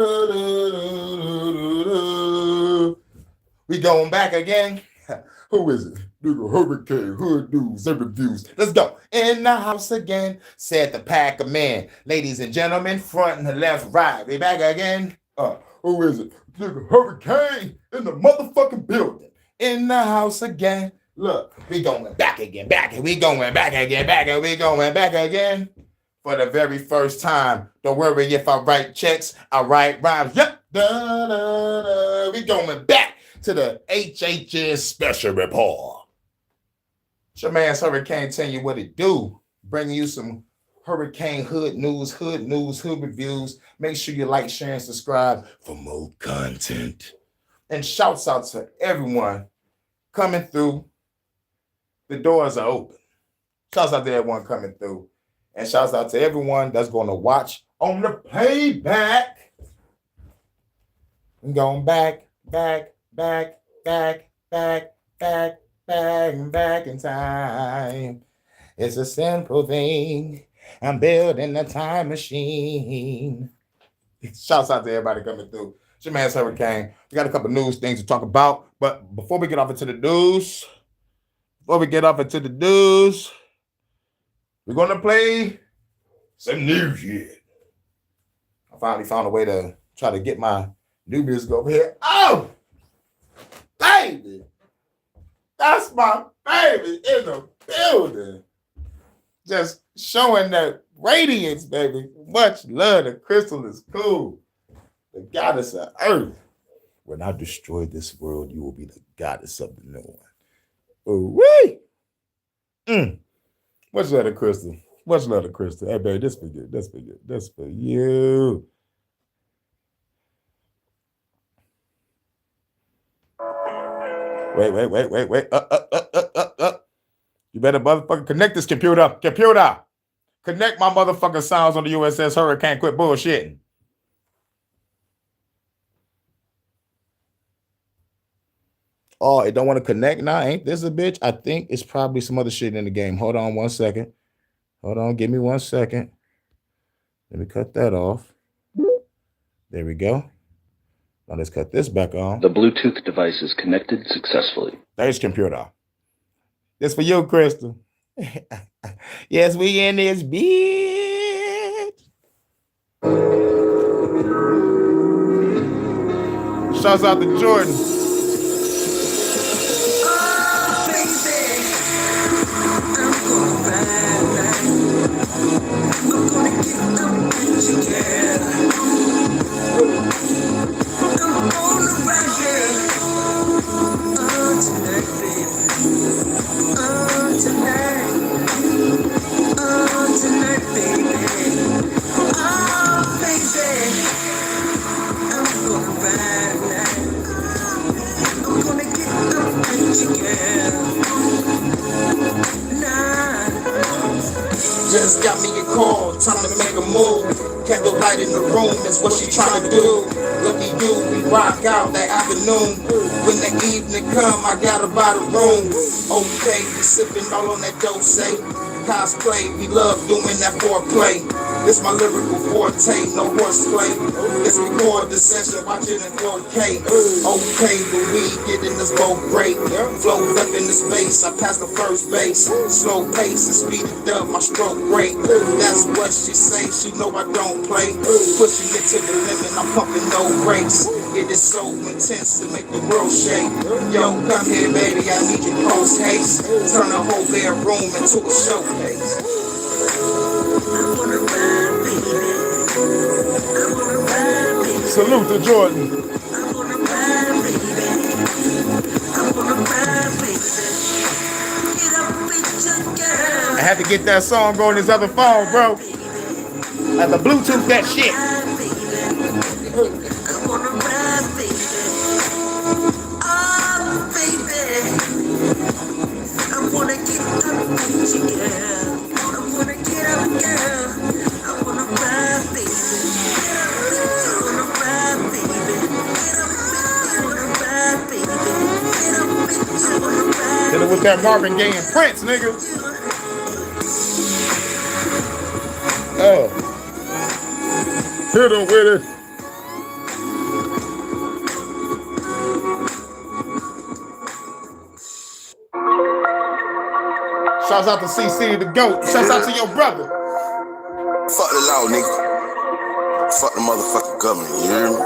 We going back again. Who is it? Nigga, Hurricane, Hood News, and Reviews. Let's go. In the house again, said the pack of men. Ladies and gentlemen, front and left, right. We back again. Who is it? Nigga, Hurricane in the motherfucking building. In the house again. Look, we going back again, back, and we going back again, back, and we going back again. For the very first time. Don't worry if I write checks, I write rhymes. Yep. We going back to the HHN Special Report. It's your man's Hurricane telling you what it do. Bringing you some Hurricane hood news, hood reviews. Make sure you like, share, and subscribe for more content. And shouts out to everyone coming through. The doors are open. Shouts out to everyone coming through. And shouts out to everyone that's going to watch on the playback. I'm going back in time. It's a simple thing. I'm building a time machine. Shouts out to everybody coming through. It's your man's Hurricane. We got a couple news things to talk about. But before we get off into the news, we're going to play some new shit. I finally found a way to try to get my new music over here. Oh, baby. That's my baby in the building. Just showing that radiance, baby. Much love. The crystal is cool. The goddess of earth. When I destroy this world, you will be the goddess of the new one. Ooh-wee. Much love to Crystal. Much love to Crystal. Hey, baby, this for you. This for you. This for you. Wait. You better motherfucking connect this computer. Connect my motherfucking sounds on the USS Hurricane. Quit bullshitting. Oh, it don't want to connect now? Ain't this a bitch? I think it's probably some other shit in the game. Hold on 1 second. Hold on. Give me 1 second. Let me cut that off. There we go. Now let's cut this back on. The Bluetooth device is connected successfully. There's computer. This for you, Crystal. Yes, we in this bitch. Shouts out to Jordan. Just got me a call, time to make a move. Candlelight in the room, that's what she trying to do. Lucky you, we rock out that afternoon. When the evening come, I gotta buy the room. Okay, we sipping all on that dose. Cosplay, we love doing that foreplay. This my lyrical forte, no horseplay. Let's record the session, watch it in 4K. Okay, but we getting this boat break. Float up in the space, I pass the first base. Slow pace and speed it up, my stroke rate. That's what she say, she know I don't play. Pushing it to the limit, I'm pumping no brakes. It is so intense to make the world shake. Yo, come here, baby, I need your post haste. Turn the whole bedroom into a showcase. Salute to Jordan. I had to get that song going this other phone, bro. I had to Bluetooth that shit. Hit it with that Marvin Gaye and Prince, nigga. Oh. Hit him with it. Shouts out to CC the GOAT. Shouts out to your brother. Fuck the law, nigga. Fuck the motherfucking government, you hear me?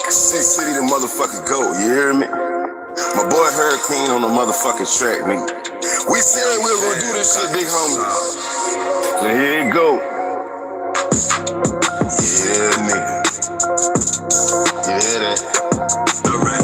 CC the motherfucking GOAT, you hear me? My boy Hurricane on the motherfucking track, nigga. We said we were gonna do this shit, big homie. So here you go. Yeah, nigga. You hear that? Alright.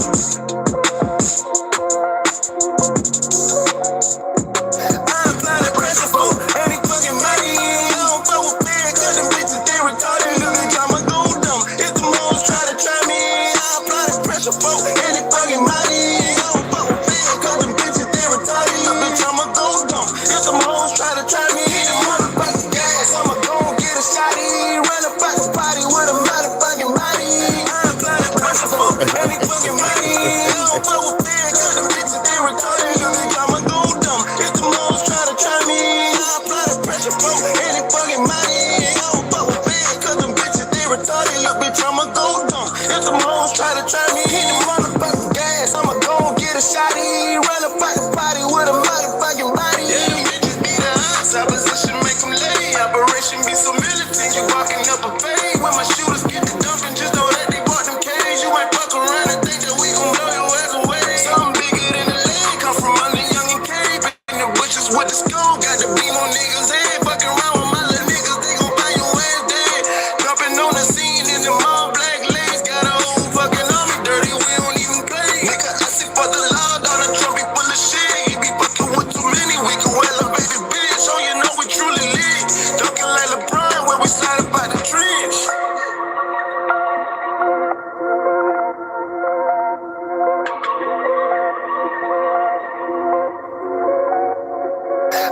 I apply the pressure for any fucking money. I don't fuck with fear, cause them bitches, they retarded. Look at I'ma go dumb. If the moles try to try me, I apply the pressure for any fucking money. I don't fuck with fear, cause them bitches, they retarded. Look bitch, I'ma go dumb. If the moles try to try me, the motherfucking gas, I'ma go get a shotty. Run a fucking party with a motherfucking body. I apply the pressure for any fucking money. I don't fuck with fear, cause them bitches, they retarded. Look bitch, I'ma go dumb. If the moles try to try me, I apply the pressure for any fucking money. I don't fuck with fear, cause them bitches, they retarded. Look bitch, I'ma go dumb. If the moles try to try me, the motherfucking gas, I'ma go get a shotty. Run a fucking party with a motherfucking body. Yeah, them bitches be the odds. Opposition make them lay. Operation be so militant. You walking up a fade. When my shooters get to dumping, just know that they bought them K's. You ain't fuck around and think that we gon' blow your ass away. Something bigger than the leg. Come from under Young and K. Been the butchers with the skull. Got the beam on niggas' head. Fucking around with my little niggas. They gon' find your ass dead. Jumping on the scene in them all black legs. Got a whole fucking army dirty. We don't even play. Nigga, I sit for the law. Donald Trump be full of shit. He be fucking with too many. We can elevate this bitch. So you know we truly lit. Dunking like LeBron when we slide up out the trench.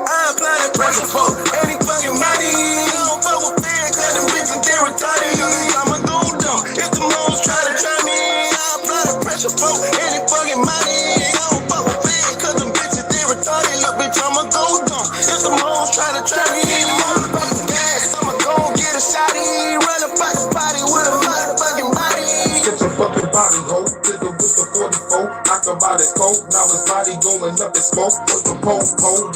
I apply the pressure for any fucking money. I don't fuck with fear, cause them bitches, they retarded. Look bitch, I'ma go dumb. If the moles try to try me, I apply the pressure for any fucking money. I don't fuck with fear, cause them bitches, they retarded. Look bitch, I'ma go dumb. If the moles try to try me, the motherfucking gas, I'ma go get a shotty. Run a fucking party with a motherfucking body. Get your fucking body, ho. Did it with the 44. Knock about it cold. Now his body going up in smoke. Put the pole.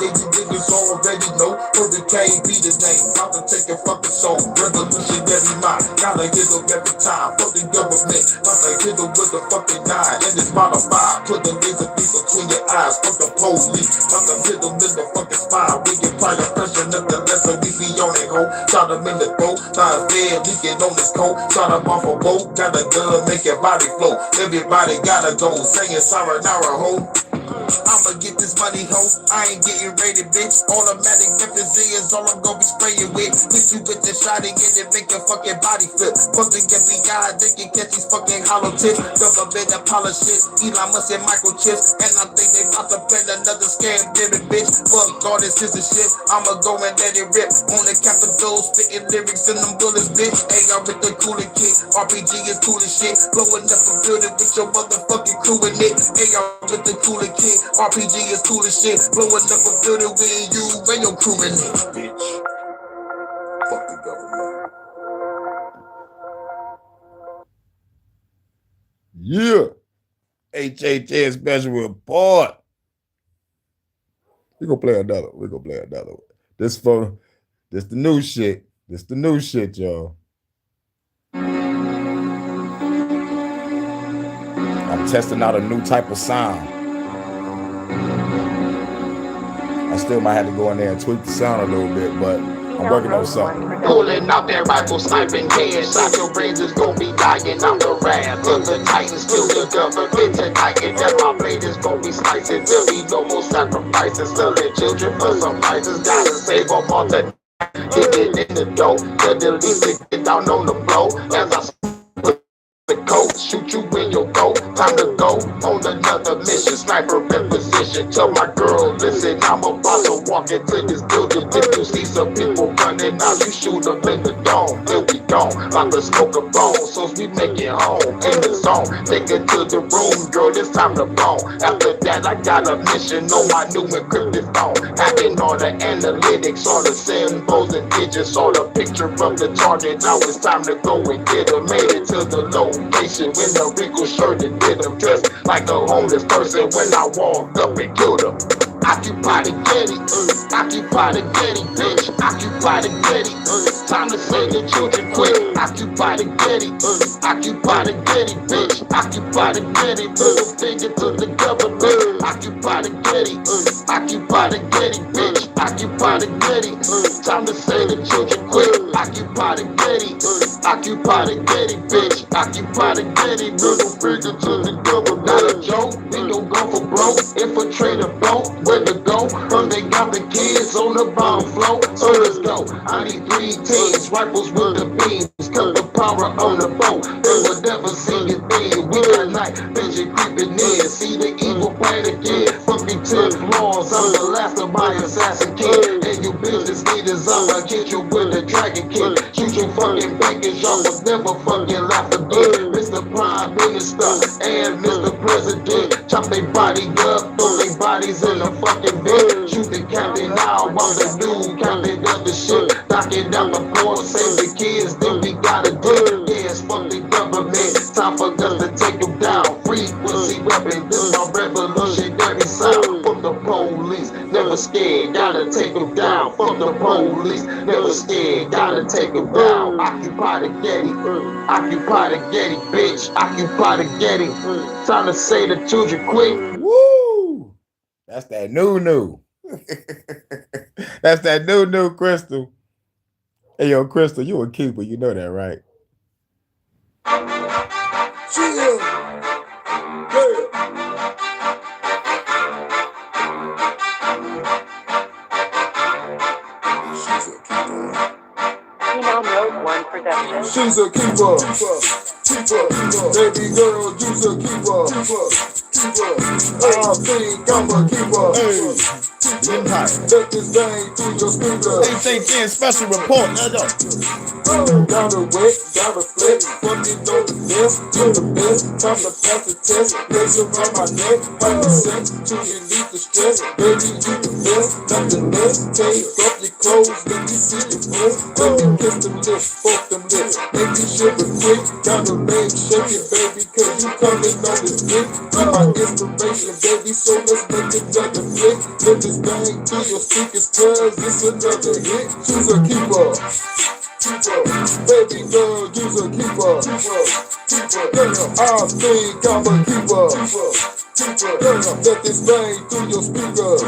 Yeah, you niggas already know. Hurricane be the name. About to take your fucking soul. Revolutionary mind. Gotta hit them every time. Fuck the government. About to hit them with the fucking nine. And it's modified. Put the laser beam between your eyes. Fuck the police. About to hit them in the fucking spine. We can apply the pressure. Nothing less than we be on it, ho. Shot them in the throat. Now his head leaking on his coat. Shot him off a boat. Got a gun. Make your body float. Everybody gotta go. Saying sayonara, ho. I'ma get this money, ho. I ain't getting ready, bitch. Automatic weapons is all I'm gonna be spraying with. Hit you with the shot and get it, make your fucking body flip. Fuck the FBI, they can catch these fucking hollow tips. Government Apollo shit, Elon Musk and microchips. And I think they about to plan another scam, giving bitch. Fuck all this is the shit. I'ma go and let it rip. On the Capitol, spitting lyrics in them bullets, bitch. AR with the cooler kick. RPG is cool as shit. Blowing up a building with your motherfucking crew in it. AR with the cooler kick. RPG is cool as shit. Blowing up a building with you and your crew in it, bitch. Fuck the government. Yeah. HHN Special Report. We gonna play another. This the new shit. This the new shit, y'all. I'm testing out a new type of sound. I still might have to go in there and tweak the sound a little bit, but I'm working on something. Pulling out that rifle, sniping heads. Shot your brains is gonna be dying out the wrath of the Titans. Till the government tonight, and that my blade is gonna be slicing. Till we no more sacrifices. Selling children for some prices. Gotta save them all the hit it in the dough. Till the least get down on the floor. As I the coat, shoot you in your goat. Time to go on another mission. Sniper in position. Tell my girl, listen, I'm about to walk into this building. If you see some people running out, you shoot them in the dome. Here we gone, about to smoke a bone. So we make it home in the zone. Take it to the room, girl, it's time to bone. After that, I got a mission on my new encrypted phone. Hacking all the analytics, all the symbols and digits, all the picture from the target. Now it's time to go and get them. Made it to the location when the Rico shirt and did them. Dressed like a homeless person when I walked up and killed him. Occupy the getty, occupy the getty, bitch. Occupy the getty, time to say the children quick. Occupy the getty, occupy the getty, bitch. Occupy the getty, middle finger to the government. Occupy the getty, occupy the getty, bitch. Occupy the getty, time to say the children quick. Occupy the getty, occupy the getty, bitch. Occupy the getty, middle finger to the government. Not a joke, we gon' go for broke. Infiltrate a boat, where to go? They got the kids on the bottom floor, so let's go. I need 3 teams, rifles with the beams, cut the power on the boat. They will never see a thing. We got night vision creeping in, see the evil plan again. Fucking 10 floors, I'm the last of my assassin kid. And you business leaders, I'ma get you with a dragon kid. Shoot your fucking bankers, y'all will never fucking laugh again. Mr. Prime Minister and Mr. President, chop they body up, throw they bodies in the fucking bed. Shoot the captain now, while the new captain does the shit. Knocking down the floor, save the kids, then we gotta do. Yes, fuck the government, time for us to take them down. Frequency weapon, this my revolutionary sound. Fuck the police, never scared, gotta take them down. Fuck the police, never scared, gotta take them down. Occupy the Getty, occupy the Getty, bitch. Occupy the Getty, time to say the children quick. Woo! That's that new. That's that new, Crystal. Hey, yo, Crystal, you a keeper. You know that, right? She's a keeper. Baby girl, you's a keeper. I think I'm a keeper. Let this bang through your speakers. HHN Special Report. Gotta wet, gotta flip, fucking know the best, to the best, time to pass the test, place around my neck, have the sex, to relieve the stress, baby you the best, nothing less, take off your clothes, let me see your breath, let me kiss them lips, both them lips, make me shiver quick, got a leg shaking baby, cause you coming on this dick, you my inspiration baby, so let's make another flick, let this bang to your speakers, cause it's another hit, she's a keeper. Baby girl, you's a keeper. I think I'm a keeper. Let this bang through your speakers.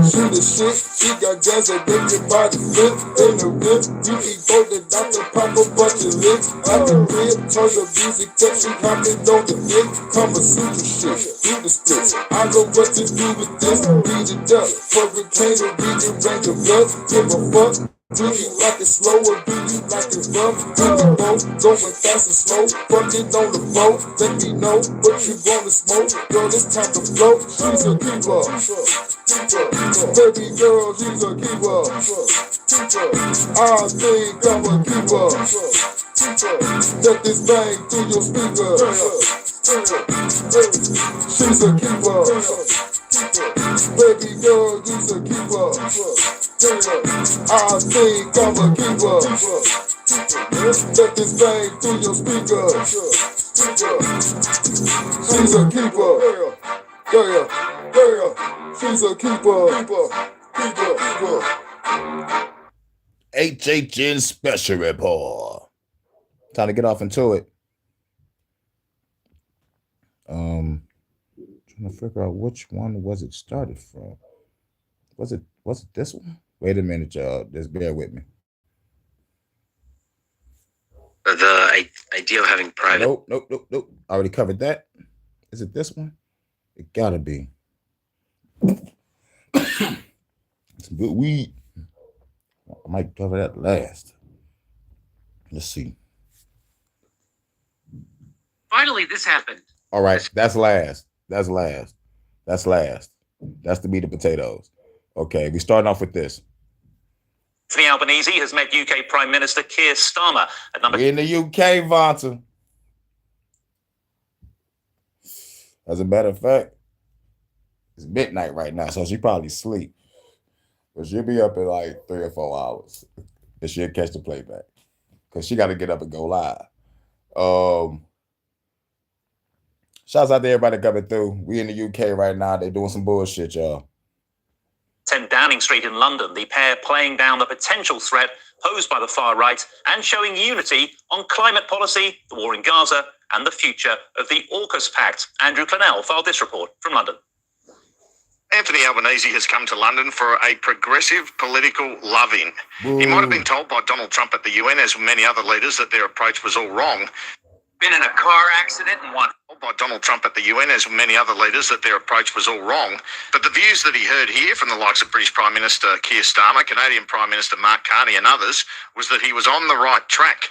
She the shit, she got guns that make your body flip. In the whip, you be voted out the pop a bunch of licks. Out the crib, turn the music up, she hopping on the dick. Kama Sutra shit, do the splits. I know what to do with this, beat it up. Hurricane or rearrange your blood, give a fuck. Do you like it slow or do you like it rough? Do you know, going fast and slow, fucking on the boat. Let me know what you wanna smoke. Girl, it's time to float. She's a keeper. Baby girl, she's a keeper. I think I'm a keeper. Let this bang through your speakers. She's a keeper. Baby girl, you's a keeper. I think I'm a keeper. Let this bang through your speakers. She's a keeper. She's a keeper. HHN Special Report. Time to get off into it. Trying to figure out which one was it started from. Was it this one? Wait a minute, y'all. Just bear with me. The idea of having private. Nope. I already covered that. Is it this one? It gotta be. Some good weed. I might cover that last. Let's see. Finally, this happened. All right, that's last. That's the meat and potatoes. Okay, we starting off with this. Anthony Albanese has met UK Prime Minister Keir Starmer at number. We're in the UK, Vanta. As a matter of fact, it's midnight right now, so she probably sleep. But she'll be up in like 3 or 4 hours. And she'll catch the playback. Because she got to get up and go live. Shouts out to everybody coming through. We in the UK right now. They doing some bullshit, y'all. 10 Downing Street in London, the pair playing down the potential threat posed by the far right and showing unity on climate policy, the war in Gaza, and the future of the AUKUS Pact. Andrew Clennell filed this report from London. Anthony Albanese has come to London for a progressive political love-in. He might have been told by Donald Trump at the UN, as many other leaders, that their approach was all wrong. Been in a car accident and won. By Donald Trump at the UN, as many other leaders, that their approach was all wrong. But the views that he heard here from the likes of British Prime Minister Keir Starmer, Canadian Prime Minister Mark Carney and others was that he was on the right track,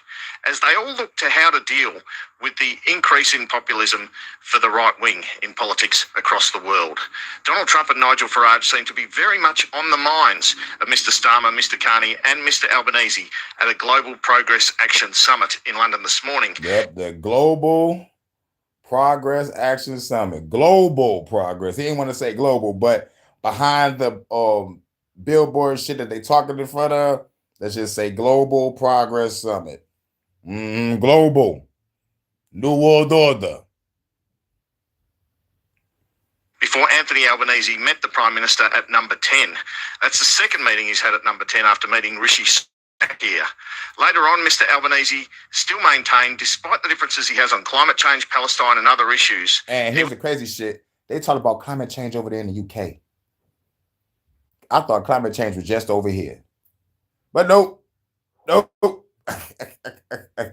as they all look to how to deal with the increase in populism for the right wing in politics across the world. Donald Trump and Nigel Farage seem to be very much on the minds of Mr Starmer, Mr Carney and Mr Albanese at a Global Progress Action Summit in London this morning. Yep, the Global Progress Action Summit. Global progress. He didn't want to say global, but behind the billboard shit that they talking in front of, let's just say Global Progress Summit. Global. New World Order. Before Anthony Albanese met the Prime Minister at number 10. That's the second meeting he's had at number 10 after meeting Rishi Sunak here. Later on, Mr Albanese still maintained, despite the differences he has on climate change, Palestine and other issues. And here's the crazy shit. They talk about climate change over there in the UK. I thought climate change was just over here. But nope.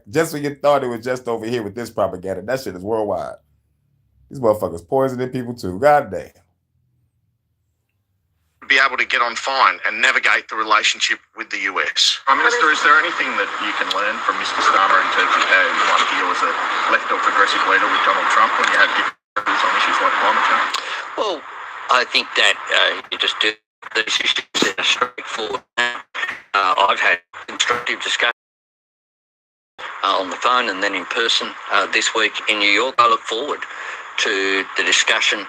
Just when you thought it was just over here with this propaganda, that shit is worldwide. These motherfuckers poisoning people too. God damn. Be able to get on fine and navigate the relationship with the US. Prime Minister, is there anything that you can learn from Mr Starmer in terms of how you want to deal as a left or progressive leader with Donald Trump when you have different views on issues like climate change? Well, I think that you just do these issues in a straightforward manner. I've had constructive discussion on the phone and then in person this week in New York. I look forward to the discussion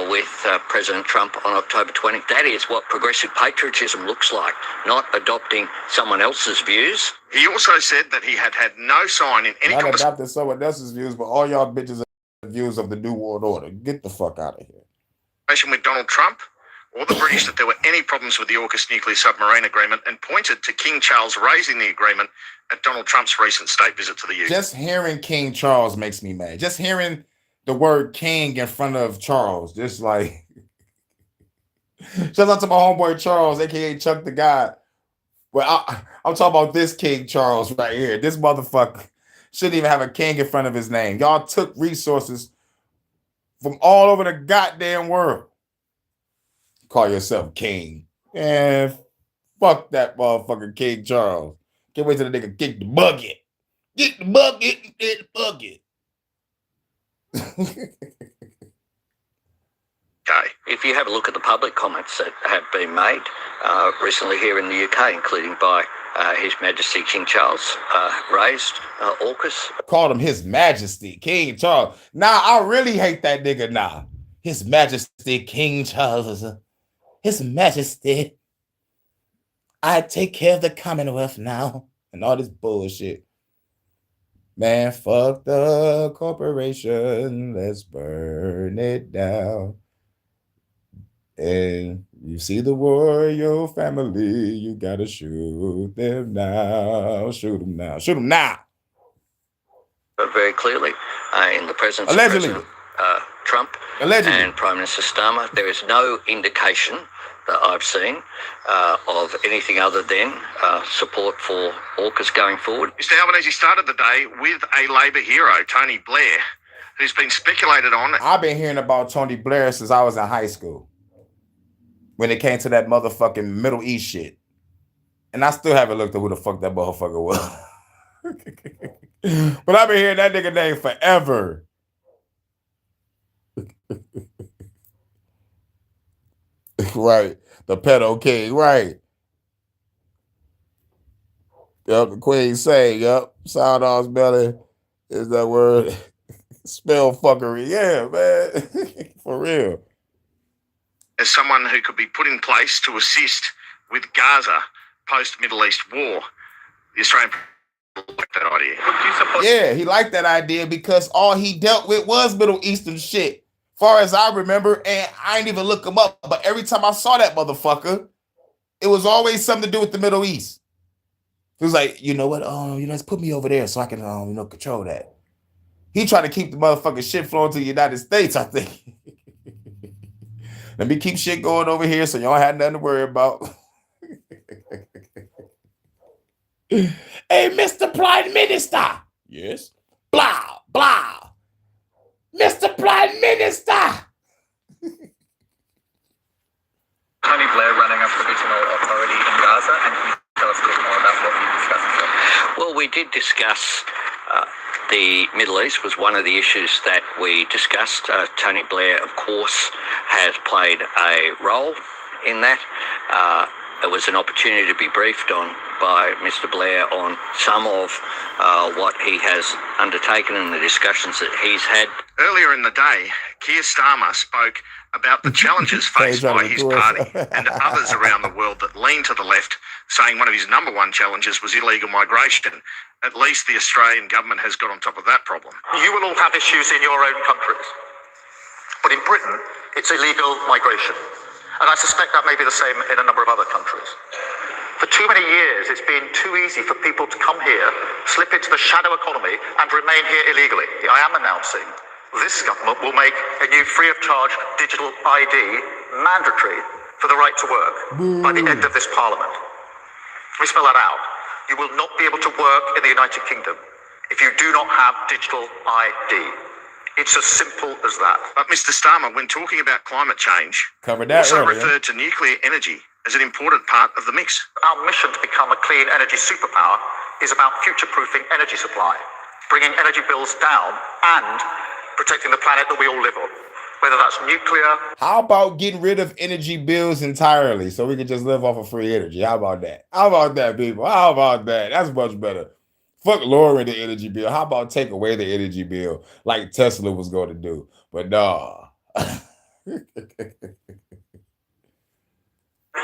with President Trump on October 20th. That is what progressive patriotism looks like, not adopting someone else's views. He also said that he had had no sign in any Not adopting someone else's views, but all y'all bitches are views of the New World Order. Get the fuck out of here. conversation with Donald Trump or the British that there were any problems with the AUKUS nuclear submarine agreement, and pointed to King Charles raising the agreement at Donald Trump's recent state visit to the UK. Just hearing King Charles makes me mad. Just hearing the word king in front of Charles, just like shout out to my homeboy Charles, aka Chuck the God. Well, I'm talking about this King Charles right here. This motherfucker shouldn't even have a king in front of his name. Y'all took resources from all over the goddamn world. Call yourself king. And fuck that motherfucker King Charles. Can't wait till the nigga kick the bucket. Get the bucket, get the bucket. Okay. If you have a look at the public comments that have been made recently here in the UK, including by His Majesty King Charles, raised AUKUS. Called him His Majesty King Charles. Nah, I really hate that nigga now. His Majesty King Charles. His Majesty. I take care of the Commonwealth now. And all this bullshit. Man, fuck the corporation. Let's burn it down. And you see the royal family, you gotta shoot them now. Shoot them now. Shoot them now. But very clearly, in the presence Allegedly. of President Trump Allegedly. and Prime Minister Starmer, there is no indication that I've seen of anything other than support for AUKUS going forward. Mr Albanese started the day with a Labor hero, Tony Blair, who's been speculated on. I've been hearing about Tony Blair since I was in high school. When it came to that motherfucking Middle East shit. And I still haven't looked at who the fuck that motherfucker was. But I've been hearing that nigga name forever. Right. The pedo king, right. Yep, the queen say, yep. Sound off belly is that word. Spell fuckery. Yeah, man. For real. As someone who could be put in place to assist with Gaza post-Middle East war. The Australian people like that idea. Look, do you Yeah, he liked that idea because all he dealt with was Middle Eastern shit, far as I remember, and I ain't even look him up, but every time I saw that motherfucker, it was always something to do with the Middle East. He was like, you know what, let's put me over there so I can, control that. He tried to keep the motherfucking shit flowing to the United States, I think. Let me keep shit going over here so y'all had nothing to worry about. Hey, Mr. Prime Minister. Yes. Blah, blah. Mr. Prime Minister. Tony Blair running a provisional authority in Gaza, and can you tell us a bit more about what you discussed? Well, we did discuss the Middle East was one of the issues that we discussed. Tony Blair, of course, has played a role in that. It was an opportunity to be briefed on by Mr. Blair on some of what he has undertaken and the discussions that he's had. Earlier in the day, Keir Starmer spoke about the challenges faced by his party and others around the world that lean to the left, saying one of his number one challenges was illegal migration. At least the Australian government has got on top of that problem. You will all have issues in your own countries. But in Britain, it's illegal migration. And I suspect that may be the same in a number of other countries. For too many years, it's been too easy for people to come here, slip into the shadow economy, and remain here illegally. I am announcing this government will make a new free-of-charge digital ID mandatory for the right to work by the end of this parliament. Let me spell that out. You will not be able to work in the United Kingdom if you do not have digital ID. It's as simple as that. But Mr. Starmer, when talking about climate change, also referred to nuclear energy as an important part of the mix. Our mission to become a clean energy superpower is about future-proofing energy supply, bringing energy bills down and protecting the planet that we all live on, whether that's nuclear. How about getting rid of energy bills entirely so we can just live off of free energy? How about that? How about that, people? How about that? That's much better. Fuck lowering the energy bill. How about take away the energy bill like Tesla was going to do? But nah.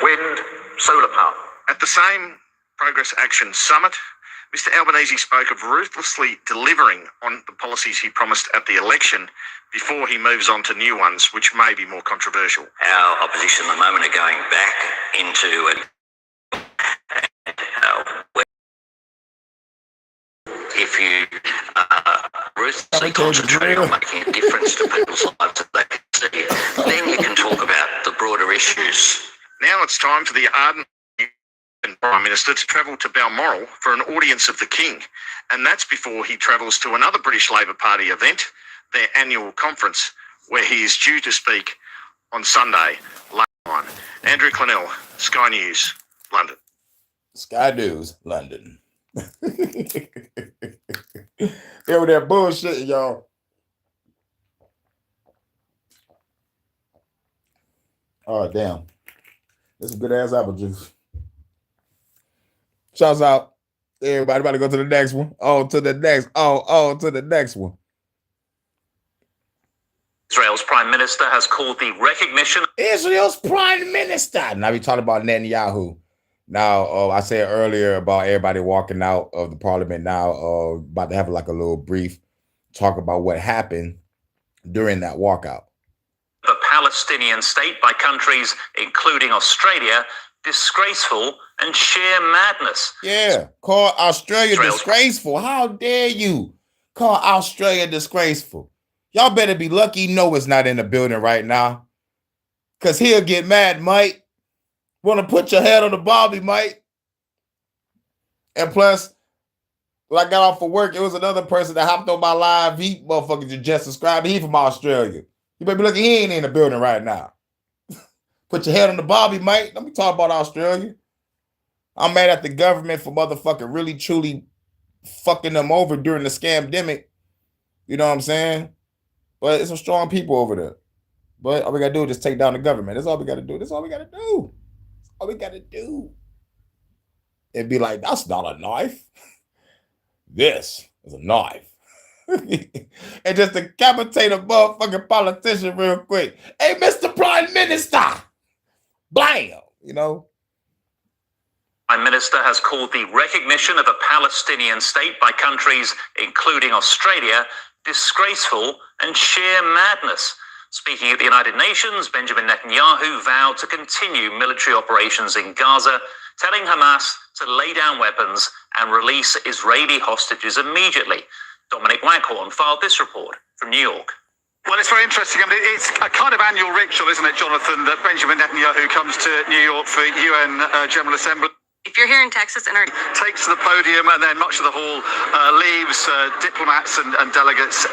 Wind, solar power. At the same Progress Action Summit, Mr. Albanese spoke of ruthlessly delivering on the policies he promised at the election before he moves on to new ones, which may be more controversial. Our opposition at the moment are going back into it. If you ruthlessly concentrate on making a difference to people's lives that they can see, then you can talk about the broader issues. Now it's time for the ardent Prime Minister to travel to Balmoral for an audience of the King, and that's before he travels to another British Labor Party event, their annual conference, where he is due to speak on Sunday. Andrew Clennell, Sky News, London. Sky News, London. They were there bullshitting, y'all. Oh, damn. This is good ass apple juice. Shouts out. Everybody about to go to the next one. On to the next. On to the next one. Israel's Prime Minister has called the recognition. Israel's Prime Minister. Now we talking about Netanyahu. Now, I said earlier about everybody walking out of the parliament now, about to have like a little brief talk about what happened during that walkout. The Palestinian state by countries, including Australia, disgraceful and sheer madness. Yeah, call Australia disgraceful. How dare you call Australia disgraceful? Y'all better be lucky Noah's not in the building right now, because he'll get mad, Mike. Want to put your head on the bobby, Mike. And plus, when I got off for work, it was another person that hopped on my live. He motherfuckers just subscribed. He from Australia. You better be lucky he ain't in the building right now. Put your head on the bobby, Mike. Let me talk about Australia. I'm mad at the government for motherfucking really, truly fucking them over during the scamdemic. You know what I'm saying? But it's some strong people over there. But all we got to do is just take down the government. That's all we got to do. That's all we got to do. All we got to do. It'd be like, that's not a knife. This is a knife. And just decapitate a motherfucking politician real quick. Hey, Mr. Prime Minister. Blam. You know? Prime Minister has called the recognition of a Palestinian state by countries, including Australia, disgraceful and sheer madness. Speaking at the United Nations, Benjamin Netanyahu vowed to continue military operations in Gaza, telling Hamas to lay down weapons and release Israeli hostages immediately. Dominic Waghorn filed this report from New York. Well, it's very interesting. I mean, it's a kind of annual ritual, isn't it, Jonathan, that Benjamin Netanyahu comes to New York for UN General Assembly. If you're here in Texas and are Takes to the podium, and then much of the hall leaves diplomats and delegates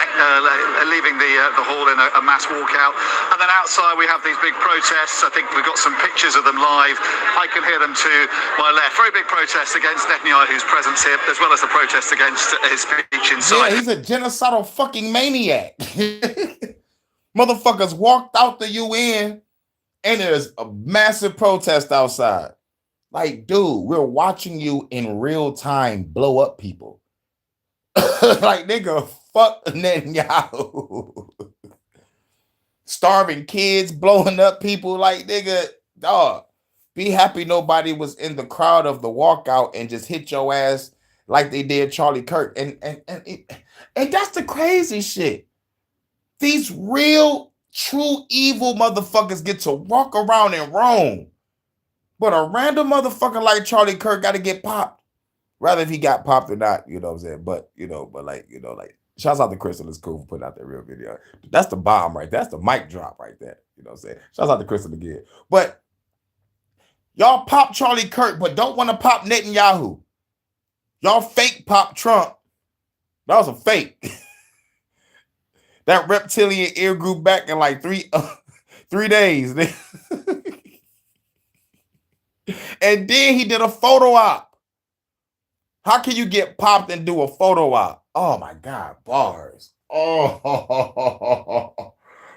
leaving the hall in a mass walkout. And then outside we have these big protests. I think we've got some pictures of them live. I can hear them to my left. Very big protests against Netanyahu's presence here, as well as the protest against his speech inside. Yeah, he's a genocidal fucking maniac. Motherfuckers walked out the UN and there's a massive protest outside. Like, dude, we're watching you in real time blow up people. Like, nigga, fuck Netanyahu. Starving kids, blowing up people. Like, nigga, dog, be happy nobody was in the crowd of the walkout and just hit your ass like they did Charlie Kirk. And that's the crazy shit. These real, true, evil motherfuckers get to walk around in Rome. But a random motherfucker like Charlie Kirk got to get popped. Rather if he got popped or not, you know what I'm saying? But, shouts out to Crystal. It's cool for putting out that real video. That's the bomb right there. That's the mic drop right there. You know what I'm saying? Shouts out to Crystal again. But y'all pop Charlie Kirk, but don't want to pop Netanyahu. Y'all fake pop Trump. That was a fake. That reptilian ear grew back in like 3 days. And then he did a photo op. How can you get popped and do a photo op? Oh my God, bars. Oh,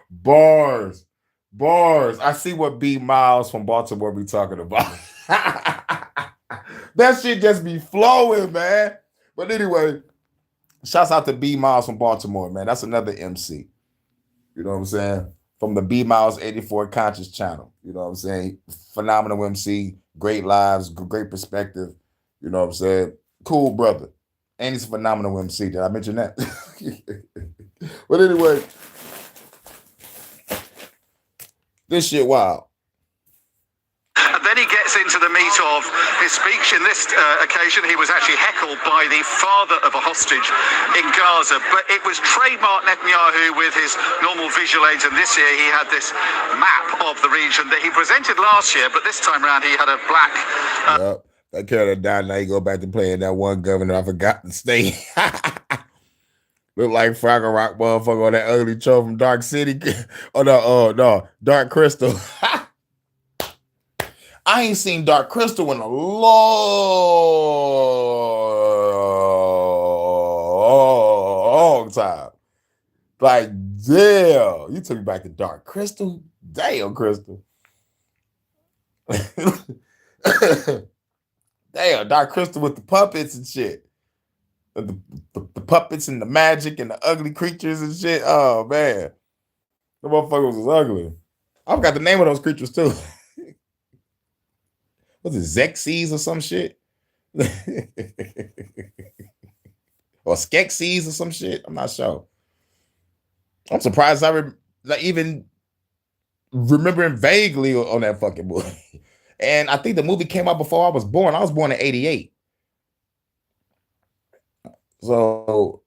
bars. I see what B Miles from Baltimore be talking about. That shit just be flowing, man. But anyway, shouts out to B Miles from Baltimore, man. That's another MC. You know what I'm saying? From the B Miles 84 Conscious channel. You know what I'm saying? Phenomenal MC, great lives, great perspective. You know what I'm saying? Cool brother. And he's a phenomenal MC. Did I mention that? But anyway, this shit wild. And then he gets into the meat of his speech. In this occasion, he was actually heckled by the father of a hostage in Gaza. But it was trademark Netanyahu with his normal visual aids. And this year, he had this map of the region that he presented last year. But this time around, he had a black... Yep. That character died. Now you go back to playing that one governor. I forgot the state. Look like Fraggle Rock motherfucker on that ugly show from Dark City. No, Dark Crystal. I ain't seen Dark Crystal in a long time. Like, damn. You took me back to Dark Crystal? Damn, Crystal. Damn, Dark Crystal with the puppets and shit. The puppets and the magic and the ugly creatures and shit. Oh, man. The motherfucker was ugly. I forgot the name of those creatures, too. Was it Xerxes or some shit? Or Skeksis or some shit? I'm not sure. I'm surprised I even remembering vaguely on that fucking movie. And I think the movie came out before I was born. I was born in 88. So,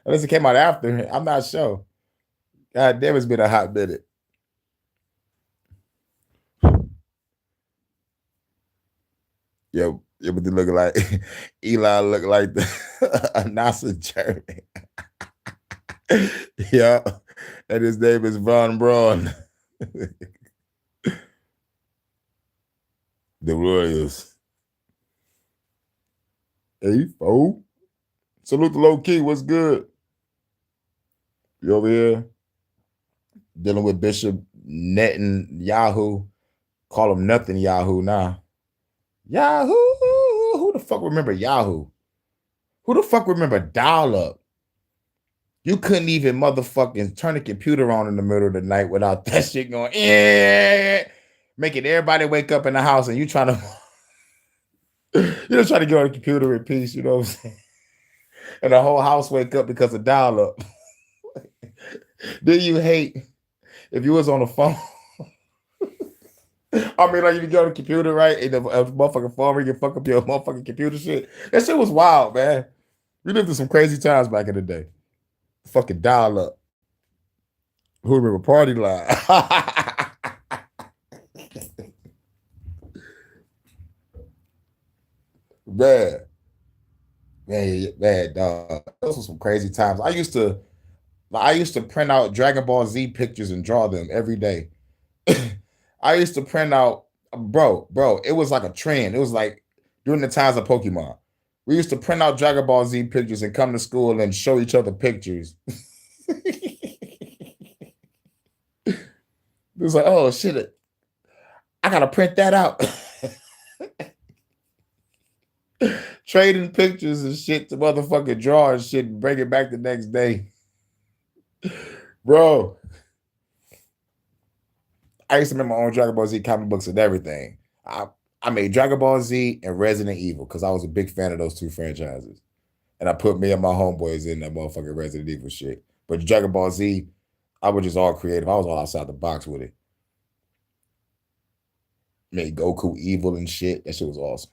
unless it came out after, I'm not sure. God damn, it's been a hot minute. Yeah, but they look like Eli look like the NASA German. Yeah, and his name is Von Braun. The Royals. Hey, fo. Salute the low key. What's good? You over here dealing with Bishop Netanyahu. Call him nothing Yahoo now. Yahoo. Who the fuck remember Yahoo? Who the fuck remember dial-up? You couldn't even motherfucking turn the computer on in the middle of the night without that shit going, making everybody wake up in the house, and you trying to you're trying to get on the computer in peace, you know what I'm saying? And the whole house wake up because of dial-up. Then you hate if you was on the phone. I mean, like you get on the computer, right? And the motherfucking phone ring, you fuck up your motherfucking computer shit. That shit was wild, man. We lived through some crazy times back in the day. Fucking dial-up. Who remember Party Line? Man, dog. Those were some crazy times. I used to print out Dragon Ball Z pictures and draw them every day. I used to print out, bro, it was like a trend. It was like during the times of Pokemon. We used to print out Dragon Ball Z pictures and come to school and show each other pictures. It was like, oh shit, I gotta print that out. Trading pictures and shit to motherfucking draw and shit and bring it back the next day. Bro, I used to make my own Dragon Ball Z comic books and everything. I made Dragon Ball Z and Resident Evil because I was a big fan of those two franchises. And I put me and my homeboys in that motherfucking Resident Evil shit. But Dragon Ball Z, I was just all creative. I was all outside the box with it. Made Goku evil and shit. That shit was awesome.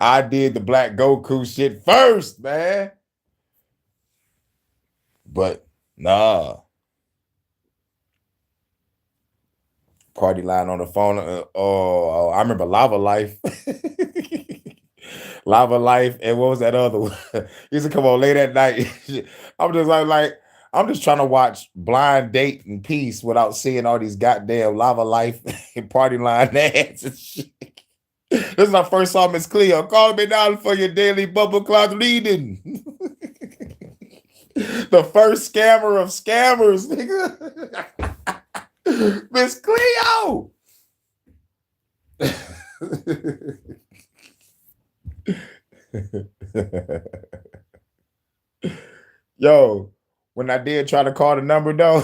I did the Black Goku shit first, man. But nah. Party Line on the phone. I remember Lava Life. Lava Life. And what was that other one? Used to come on late at night. I'm just like, I'm just trying to watch Blind Date in peace without seeing all these goddamn Lava Life and Party Line ads and shit. This is my first song, Miss Cleo. Call me down for your daily bubble cloth reading. The first scammer of scammers, nigga. Miss Cleo. Yo, when I did try to call the number though,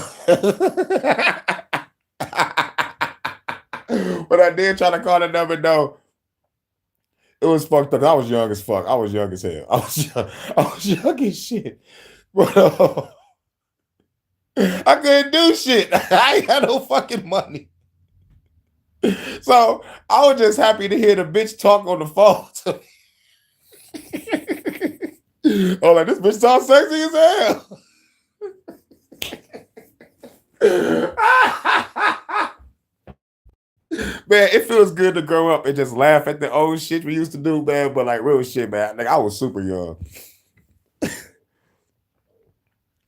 it was fucked up. I was young as fuck. I was young as hell. I was young as shit. Bro, I couldn't do shit. I ain't had no fucking money. So I was just happy to hear the bitch talk on the phone to me. Oh, like, this bitch sounds sexy as hell. Man, it feels good to grow up and just laugh at the old shit we used to do, man. But like real shit, man. Like I was super young.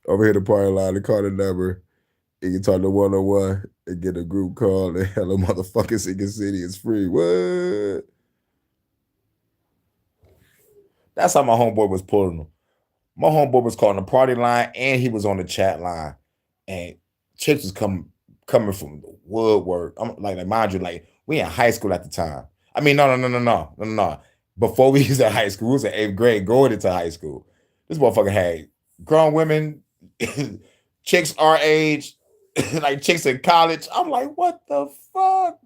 Over here, the Party Line, the call the number. You can talk to 101 and get a group call. And hello, motherfucking Sinking City is free. What? That's how my homeboy was pulling them. My homeboy was calling the Party Line and he was on the chat line. And chicks was coming from the woodwork. I'm like, mind you, like we in high school at the time. I mean, no. Before we was in high school, we was in 8th grade going into high school. This motherfucker had grown women, chicks our age, like chicks in college. I'm like, what the fuck?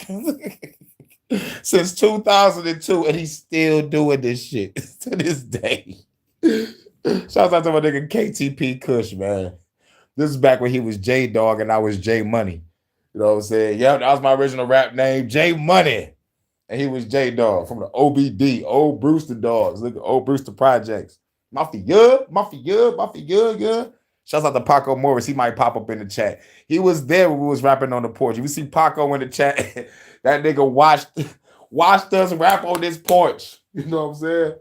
Since 2002, and he's still doing this shit to this day. Shout out to my nigga KTP Kush, man. This is back when he was J Dog and I was J Money. You know what I'm saying? Yeah, that was my original rap name, J Money. And he was J Dog from the OBD, Old Brewster Dogs. Look at Old Brewster Projects. Mafia. Shouts out to Paco Morris. He might pop up in the chat. He was there when we was rapping on the porch. If you see Paco in the chat, that nigga watched us rap on this porch. You know what I'm saying?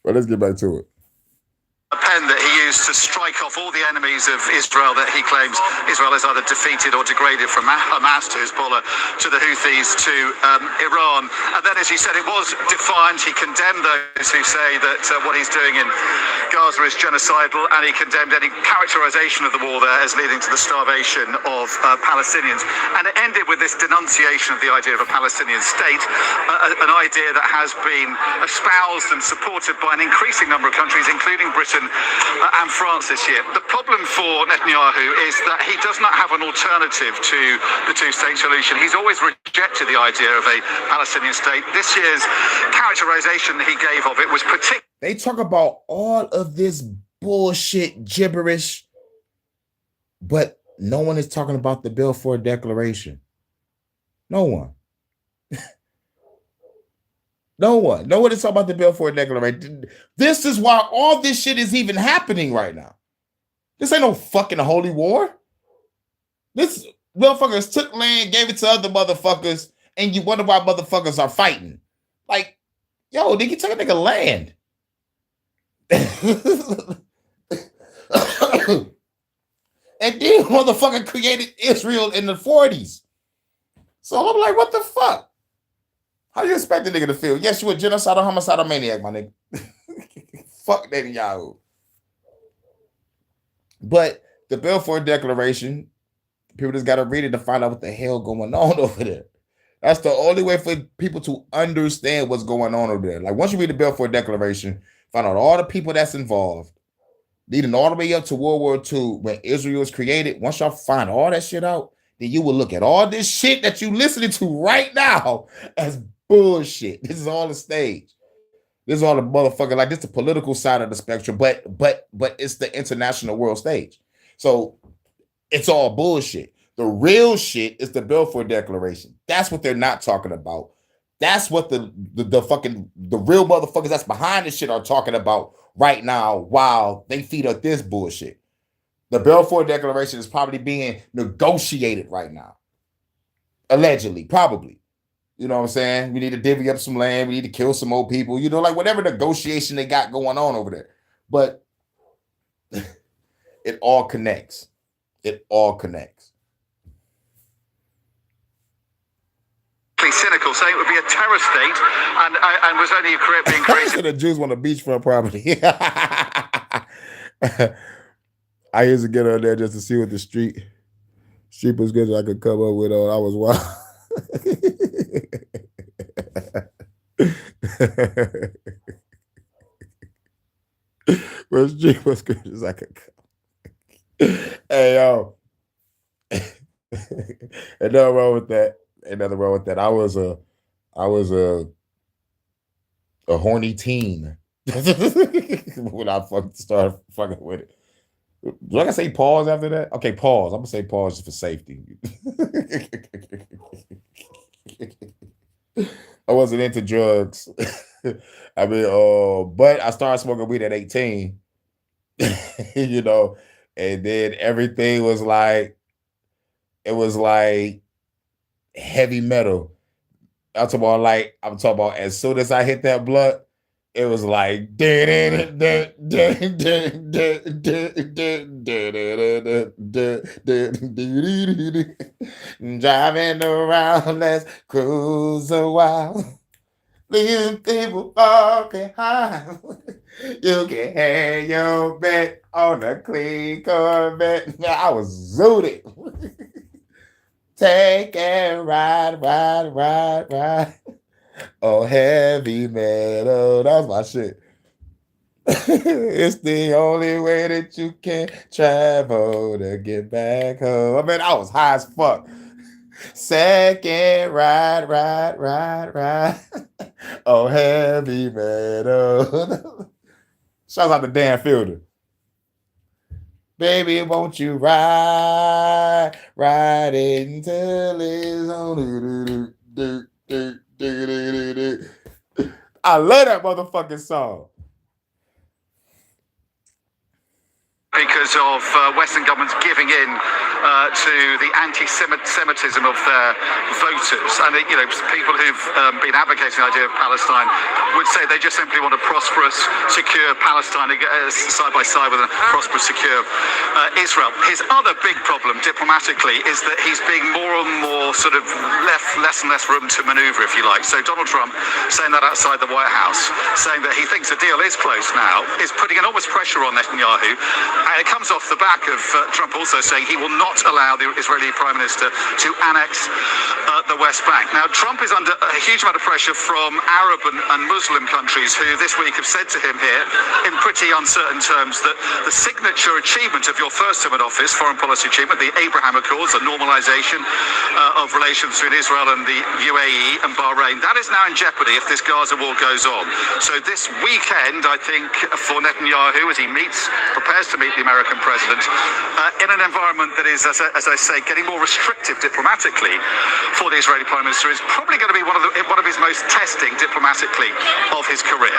Well, let's get back to it. A pen that he used to strike off all the enemies of Israel that he claims Israel has either defeated or degraded, from Hamas to Hezbollah to the Houthis to Iran. And then, as he said, it was defiant. He condemned those who say that what he's doing in Gaza is genocidal, and he condemned any characterization of the war there as leading to the starvation of Palestinians. And it ended with this denunciation of the idea of a Palestinian state, an idea that has been espoused and supported by an increasing number of countries, including Britain and France this year. The problem for Netanyahu is that he does not have an alternative to the two-state solution. He's always rejected the idea of a Palestinian state. This year's characterization that he gave of it was particularly... They talk about all of this bullshit gibberish, but no one is talking about the Balfour Declaration. No one. No one is talking about the Balfour Declaration. This is why all this shit is even happening right now. This ain't no fucking holy war. This motherfuckers took land, gave it to other motherfuckers, and you wonder why motherfuckers are fighting. Like, yo, nigga, took a nigga land. And then motherfucker created Israel in the 40s. So I'm like, what the fuck? How you expect a nigga to feel? Yes, you a genocidal, homicidal maniac, my nigga. Fuck Netanyahu. But the Balfour Declaration, people just got to read it to find out what the hell going on over there. That's the only way for people to understand what's going on over there. Like, once you read the Balfour Declaration, find out all the people that's involved, leading all the way up to World War II when Israel was created. Once y'all find all that shit out, then you will look at all this shit that you listening to right now as bullshit. This is all the stage. This is all the motherfucker, like, this is the political side of the spectrum, but it's the international world stage. So it's all bullshit. The real shit is the Balfour Declaration. That's what they're not talking about. That's what the real motherfuckers that's behind this shit are talking about right now while they feed up this bullshit. The Balfour Declaration is probably being negotiated right now. Allegedly, probably. You know what I'm saying? We need to divvy up some land. We need to kill some old people. You know, like whatever negotiation they got going on over there. But it all connects. It all connects. Cynical, saying it would be a terror state and was only being created. The Jews want a beachfront property. I used to get on there just to see what the street was good I could come up with. I was wild. Well, street was good as I could come. Hey, yo. Ain't nothing wrong with that. Ain't nothing wrong with that. I was a horny teen when I started fucking with it. Do I gotta say pause after that? Okay, pause. I'm gonna say pause just for safety. I wasn't into drugs. I mean, but I started smoking weed at 18. You know, and then everything was like, it was like heavy metal. I'm talking about as soon as I hit that blunt, it was like driving around, let's cruise a while, leaving people far behind. You can hang your bet on a clean Corvette. I was zooted. Take and ride. Oh, heavy metal. That's my shit. It's the only way that you can travel to get back home. I mean, I was high as fuck. Second ride. Oh, heavy metal. Shouts out to Dan Fielder. Baby, won't you ride until it's on. I love that motherfucking song. because of Western governments giving in to the anti-Semitism of their voters. And, people who've been advocating the idea of Palestine would say they just simply want a prosperous, secure Palestine side by side with a prosperous, secure Israel. His other big problem diplomatically is that he's being more and more sort of left less and less room to maneuver, if you like. So Donald Trump saying that outside the White House, saying that he thinks a deal is close now, is putting enormous pressure on Netanyahu. And it comes off the back of Trump also saying he will not allow the Israeli Prime Minister to annex the West Bank. Now, Trump is under a huge amount of pressure from Arab and Muslim countries who this week have said to him here in pretty uncertain terms that the signature achievement of your first term in office, foreign policy achievement, the Abraham Accords, the normalization of relations between Israel and the UAE and Bahrain, that is now in jeopardy if this Gaza war goes on. So this weekend, I think, for Netanyahu, as he prepares to meet the American president, in an environment that is, as I say, getting more restrictive diplomatically for the Israeli Prime Minister, is probably going to be one of his most testing diplomatically of his career.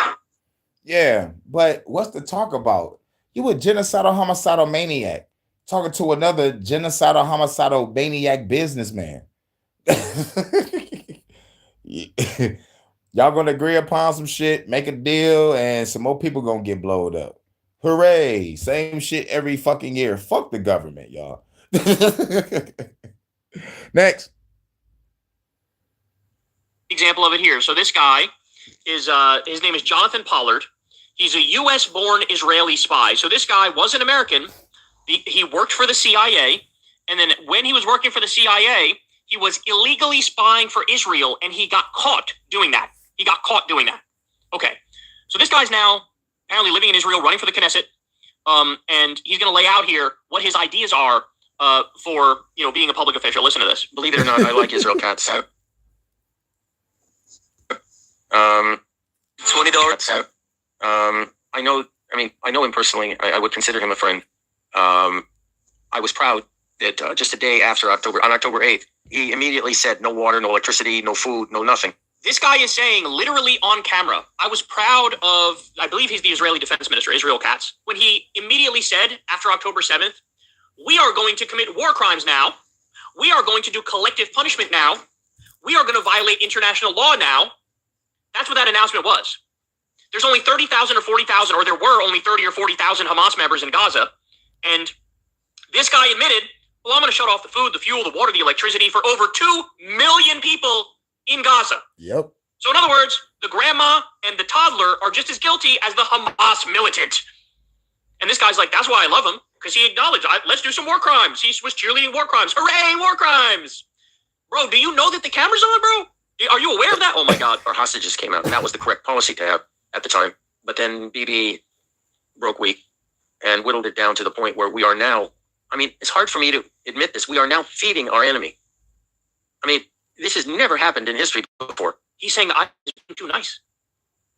Yeah, but what's the talk about? You a genocidal, homicidal maniac talking to another genocidal, homicidal maniac businessman. Y'all gonna agree upon some shit, make a deal, and some more people gonna get blowed up. Hooray! Same shit every fucking year. Fuck the government, y'all. Next. Example of it here. So this guy is his name is Jonathan Pollard. He's a U.S. born Israeli spy. So this guy was an American. He worked for the CIA, and then when he was working for the CIA, he was illegally spying for Israel, and he got caught doing that. Okay. So this guy's now apparently living in Israel, running for the Knesset, and he's going to lay out here what his ideas are for being a public official. Listen to this. Believe it or not, I like Israel cats. $20. I know him personally. I would consider him a friend. I was proud that just a day after on October 8th, he immediately said no water, no electricity, no food, no nothing. This guy is saying literally on camera, I was proud of, I believe he's the Israeli defense minister, Israel Katz, when he immediately said after October 7th, we are going to commit war crimes now. We are going to do collective punishment now. We are going to violate international law now. That's what that announcement was. There's only 30,000 or 40,000, or there were only 30 or 40,000 Hamas members in Gaza. And this guy admitted, well, I'm going to shut off the food, the fuel, the water, the electricity for over 2 million people in Gaza. Yep. So in other words, the grandma and the toddler are just as guilty as the Hamas militant. And this guy's like, that's why I love him, because he acknowledged, let's do some war crimes. He was cheerleading war crimes. Hooray, war crimes. Bro, do you know that the camera's on, bro? Are you aware of that? Oh, my God. Our hostages came out, and that was the correct policy to have at the time. But then BB broke weak and whittled it down to the point where we are now, it's hard for me to admit this, we are now feeding our enemy. This has never happened in history before. He's saying I'm too nice.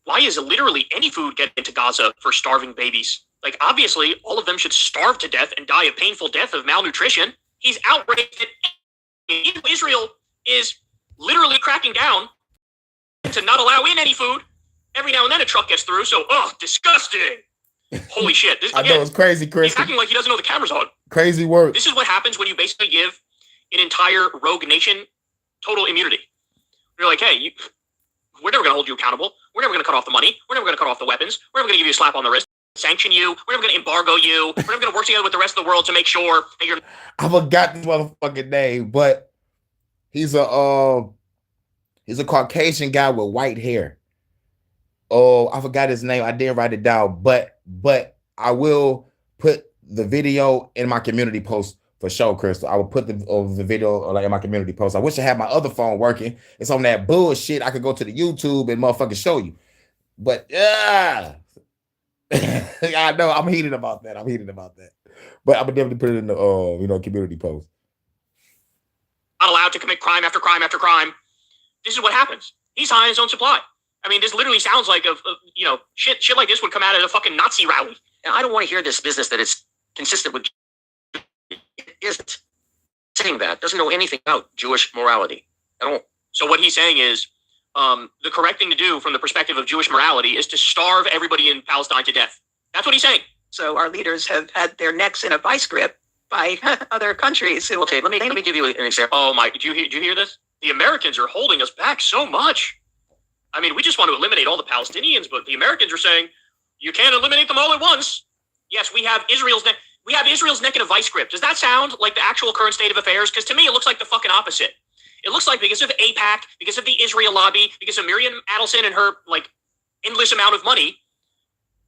Why is literally any food getting into Gaza for starving babies? Like, obviously, all of them should starve to death and die a painful death of malnutrition. He's outraged that Israel is literally cracking down to not allow in any food. Every now and then a truck gets through, so, disgusting. Holy shit. I know, it's crazy, Chris. He's acting like he doesn't know the camera's on. Crazy work. This is what happens when you basically give an entire rogue nation total immunity. You're like, hey, we're never going to hold you accountable. We're never going to cut off the money. We're never going to cut off the weapons. We're never going to give you a slap on the wrist, sanction you. We're never going to embargo you. We're never going to work together with the rest of the world to make sure that you're... I forgot this motherfucking name, but he's a Caucasian guy with white hair. Oh, I forgot his name. I didn't write it down, but I will put the video in my community post for sure, Crystal. I will put the video in my community post. I wish I had my other phone working. It's on that bullshit. I could go to the YouTube and motherfucking show you. But yeah, I know I'm heated about that. But I'm gonna definitely put it in the community post. Not allowed to commit crime after crime after crime. This is what happens. He's high on his own supply. This literally sounds like shit like this would come out of a fucking Nazi rally. And I don't want to hear this business that it's consistent with. It isn't. Saying that doesn't know anything about Jewish morality at all. So what he's saying is the correct thing to do from the perspective of Jewish morality is to starve everybody in Palestine to death. That's what he's saying. So our leaders have had their necks in a vice grip by other countries. Okay, let me give you an example. Oh my, did you hear this? The Americans are holding us back so much. I mean, we just want to eliminate all the Palestinians, but the Americans are saying you can't eliminate them all at once. Yes, we have Israel's neck. We have Israel's neck in a vice grip. Does that sound like the actual current state of affairs? Because to me, it looks like the fucking opposite. It looks like because of AIPAC, because of the Israel lobby, because of Miriam Adelson and her like endless amount of money,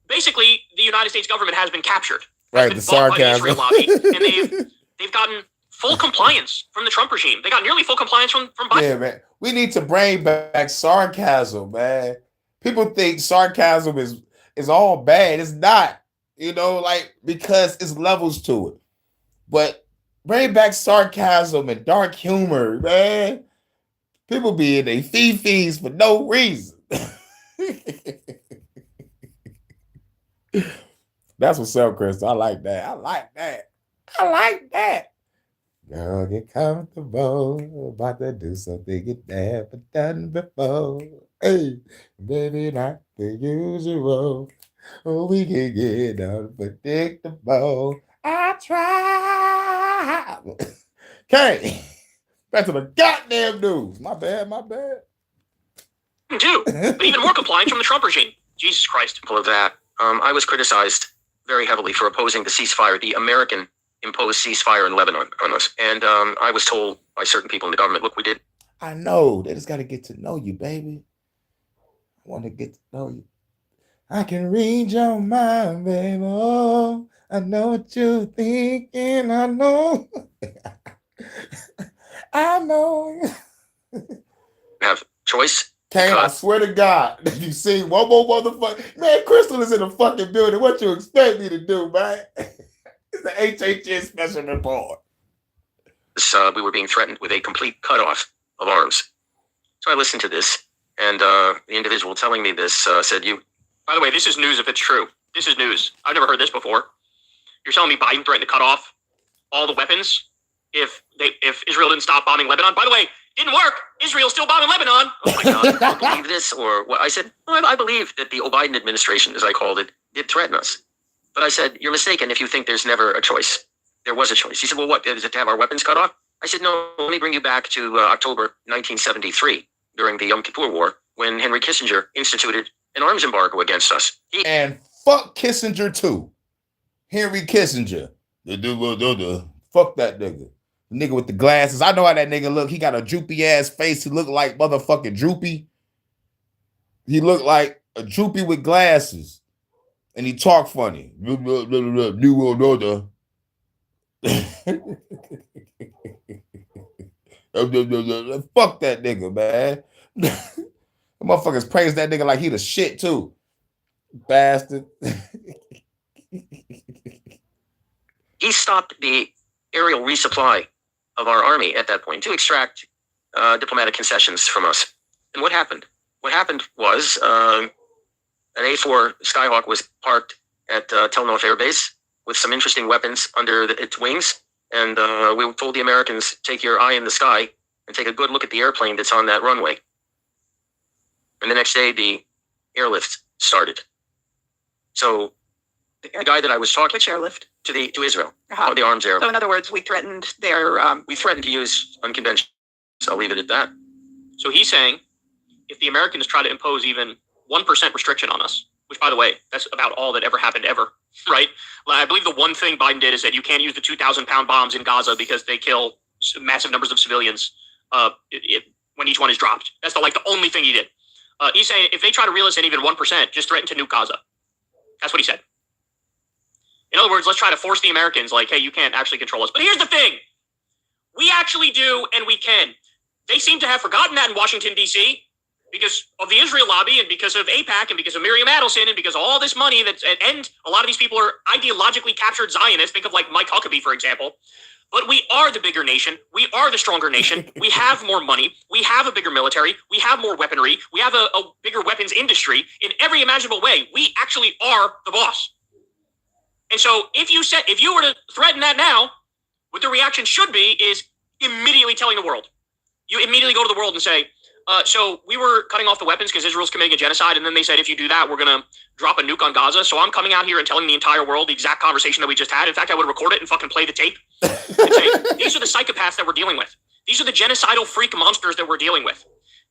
basically the United States government has been captured. Right, the sarcasm. By the Israel lobby, and they've gotten full compliance from the Trump regime. They got nearly full compliance from Biden. Yeah, man. We need to bring back sarcasm, man. People think sarcasm is all bad. It's not, like, because it's levels to it. But bring back sarcasm and dark humor, man. People be in their fifis for no reason. That's what's up, Chris. I like that. Girl, get comfortable. About to do something you never done before. Hey, baby, not the usual. Oh, we can get unpredictable. I try. Okay. Back to the goddamn news. My bad. Too, but even more compliance from the Trump regime. Jesus Christ. Of that, I was criticized very heavily for opposing the ceasefire, the American imposed ceasefire in Lebanon on us. And I was told by certain people in the government, look, we did. I know. They just got to get to know you, baby. I want to get to know you. I can read your mind, baby. Oh, I know what you're thinking. I know. I know. Have choice. Kane, I swear to God, you see one more motherfucker. Man, Crystal is in the fucking building. What you expect me to do, man? It's the HHN Special Report. We were being threatened with a complete cutoff of arms. So I listened to this, and the individual telling me this said, By the way, this is news if it's true. This is news. I've never heard this before. You're telling me Biden threatened to cut off all the weapons if Israel didn't stop bombing Lebanon? By the way, didn't work. Israel's still bombing Lebanon. Oh my God, I don't believe this. Or what? I said, well, I believe that the Biden administration, as I called it, did threaten us. But I said, you're mistaken if you think there's never a choice. There was a choice. He said, well, what, is it to have our weapons cut off? I said, no, let me bring you back to October 1973, during the Yom Kippur War, when Henry Kissinger instituted an arms embargo against us. And fuck Kissinger, too. Henry Kissinger. Fuck that nigga. The nigga with the glasses. I know how that nigga look. He got a droopy ass face. He look like motherfucking droopy. He look like a droopy with glasses. And he talk funny. New world order. Fuck that nigga, man. The motherfuckers praise that nigga like he the shit too. Bastard. He stopped the aerial resupply of our army at that point to extract diplomatic concessions from us. And what happened? What happened was an A4 Skyhawk was parked at Tel Nof Air Base with some interesting weapons under its wings. And we told the Americans, take your eye in the sky and take a good look at the airplane that's on that runway. And the next day, the airlift started. So the guy that I was talking Which airlift? to Israel, the arms airlift. So in other words, we threatened their... We threatened to use unconventional. So I'll leave it at that. So he's saying if the Americans try to impose even 1% restriction on us, which, by the way, that's about all that ever happened ever, right? I believe the one thing Biden did is that you can't use the 2,000-pound bombs in Gaza because they kill massive numbers of civilians when each one is dropped. That's the only thing he did. He's saying if they try to reel us in even 1%, just threaten to nuke Gaza. That's what he said. In other words, let's try to force the Americans, hey, you can't actually control us. But here's the thing. We actually do, and we can. They seem to have forgotten that in Washington, D.C., because of the Israel lobby and because of AIPAC and because of Miriam Adelson and because of all this money and a lot of these people are ideologically captured Zionists. Think of Mike Huckabee, for example. But we are the bigger nation. We are the stronger nation. We have more money. We have a bigger military. We have more weaponry. We have a bigger weapons industry. In every imaginable way, we actually are the boss. And so if you were to threaten that now, what the reaction should be is immediately telling the world. You immediately go to the world and say, So we were cutting off the weapons because Israel's committing a genocide, and then they said, if you do that, we're going to drop a nuke on Gaza. So I'm coming out here and telling the entire world the exact conversation that we just had. In fact, I would record it and fucking play the tape and say, these are the psychopaths that we're dealing with. These are the genocidal freak monsters that we're dealing with.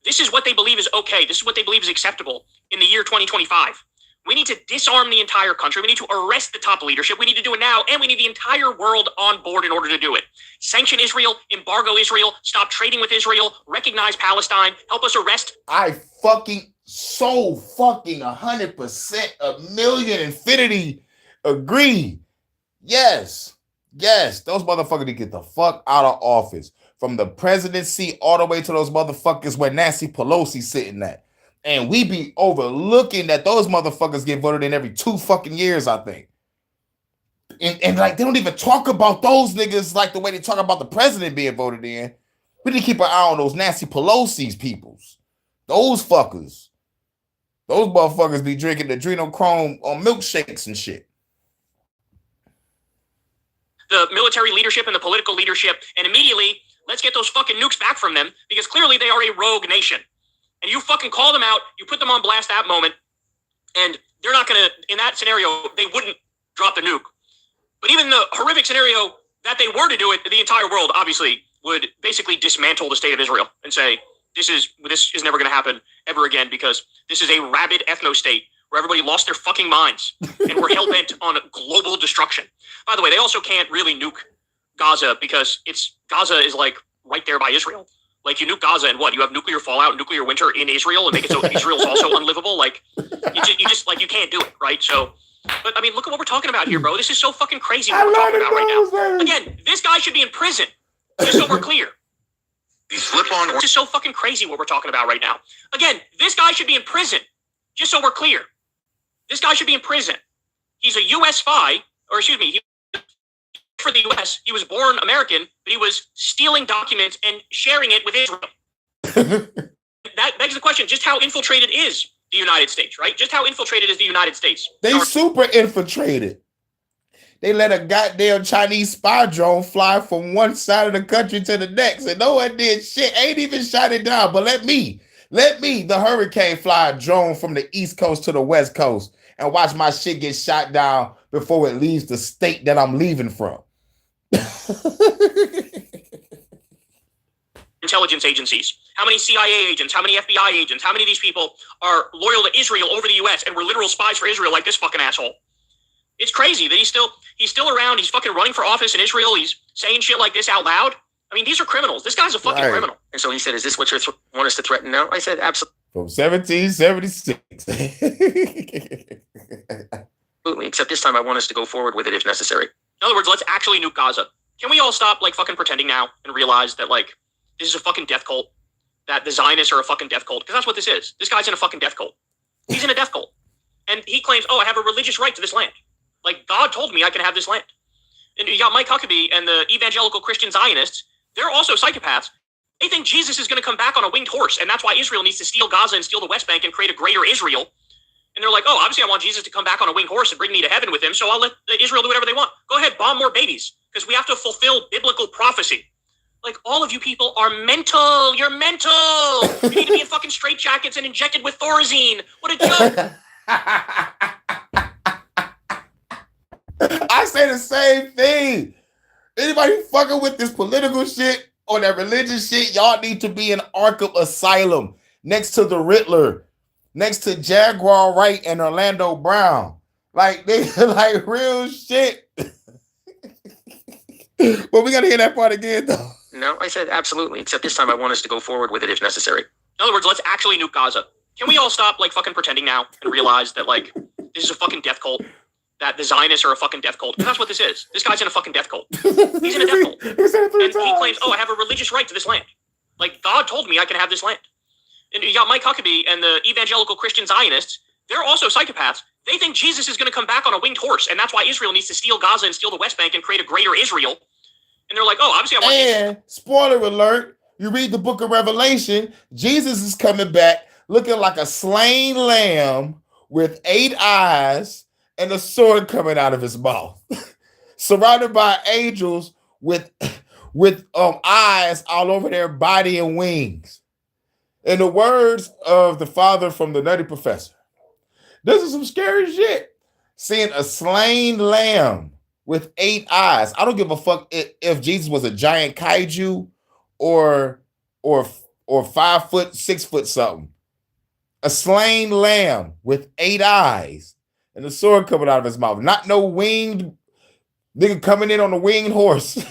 This is what they believe is okay. This is what they believe is acceptable in the year 2025. We need to disarm the entire country. We need to arrest the top leadership. We need to do it now, and we need the entire world on board in order to do it. Sanction Israel, embargo Israel, stop trading with Israel, recognize Palestine, help us arrest. I fucking 100%, a million infinity agree. Yes, those motherfuckers need to get the fuck out of office. From the presidency all the way to those motherfuckers where Nancy Pelosi sitting at. And we be overlooking that those motherfuckers get voted in every 2 fucking years, I think. And like, they don't even talk about those niggas like the way they talk about the president being voted in. We need to keep an eye on those Nancy Pelosi's peoples. Those fuckers. Those motherfuckers be drinking adrenochrome on milkshakes and shit. The military leadership and the political leadership, and immediately, let's get those fucking nukes back from them, because clearly they are a rogue nation. And you fucking call them out, you put them on blast that moment, and they're not going to, in that scenario, they wouldn't drop the nuke. But even the horrific scenario that they were to do it, the entire world obviously would basically dismantle the state of Israel and say, this is never going to happen ever again, because this is a rabid ethno-state where everybody lost their fucking minds and we're hell-bent on global destruction. By the way, they also can't really nuke Gaza because Gaza is like right there by Israel. Like, you nuke Gaza and what? You have nuclear fallout, nuclear winter in Israel, and make it so Israel's also unlivable. Like, you just like, you can't do it, right? So, but I mean, look at what we're talking about here, bro. This is so fucking crazy what we're talking about right now. Again, this guy should be in prison, just so we're clear. This is so fucking crazy what we're talking about right now. Again, this guy should be in prison, just so we're clear. This guy should be in prison. He's a U.S. spy, or excuse me, for the U.S. He was born American, but he was stealing documents and sharing it with Israel. That begs the question, just how infiltrated is the United States, right? Just how infiltrated is the United States? They super infiltrated. They let a goddamn Chinese spy drone fly from one side of the country to the next, and no one did shit. Ain't even shot it down. But let me, the hurricane, fly a drone from the East Coast to the West Coast and watch my shit get shot down before it leaves the state that I'm leaving from. Intelligence agencies. How many CIA agents? How many FBI agents? How many of these people are loyal to Israel over the U.S. and were literal spies for Israel like this fucking asshole? It's crazy that he's still around. He's fucking running for office in Israel. He's saying shit like this out loud. I mean, these are criminals. This guy's a fucking criminal. And so he said, is this what you want us to threaten now? I said, absolutely. From 1776. Absolutely. Except this time I want us to go forward with it if necessary. In other words, let's actually nuke Gaza. Can we all stop like fucking pretending now and realize that like this is a fucking death cult? That the Zionists are a fucking death cult? Because that's what this is. This guy's in a fucking death cult. He's in a death cult. And he claims, oh, I have a religious right to this land. Like, God told me I can have this land. And you got Mike Huckabee and the evangelical Christian Zionists. They're also psychopaths. They think Jesus is going to come back on a winged horse, and that's why Israel needs to steal Gaza and steal the West Bank and create a greater Israel. And they're like, oh, obviously I want Jesus to come back on a winged horse and bring me to heaven with him, so I'll let Israel do whatever they want. Go ahead, bomb more babies, because we have to fulfill biblical prophecy. Like, all of you people are mental. You're mental. You need to be in fucking straitjackets and injected with Thorazine. What a joke. I say the same thing. Anybody fucking with this political shit or that religious shit, y'all need to be in Arkham Asylum next to the Riddler, next to Jaguar Wright and Orlando Brown. Like, they like real shit. But we gotta hear that part again, though. No, I said absolutely. Except this time I want us to go forward with it if necessary. In other words, let's actually nuke Gaza. Can we all stop like fucking pretending now and realize that like this is a fucking death cult? That the Zionists are a fucking death cult. Because that's what this is. This guy's in a fucking death cult. He's in a death cult. And he claims, oh, I have a religious right to this land. Like, God told me I can have this land. And you got Mike Huckabee and the evangelical Christian Zionists. They're also psychopaths. They think Jesus is going to come back on a winged horse, and that's why Israel needs to steal Gaza and steal the West Bank and create a greater Israel. And they're like, oh, obviously I want Jesus. Spoiler alert, you read the book of Revelation, Jesus is coming back looking like a slain lamb with 8 eyes and a sword coming out of his mouth, surrounded by angels with eyes all over their body and wings. In the words of the father from the Nutty Professor, this is some scary shit. Seeing a slain lamb with 8 eyes. I don't give a fuck if Jesus was a giant kaiju or 5 foot, 6 foot something. A slain lamb with 8 eyes and a sword coming out of his mouth. Not no winged nigga coming in on a winged horse.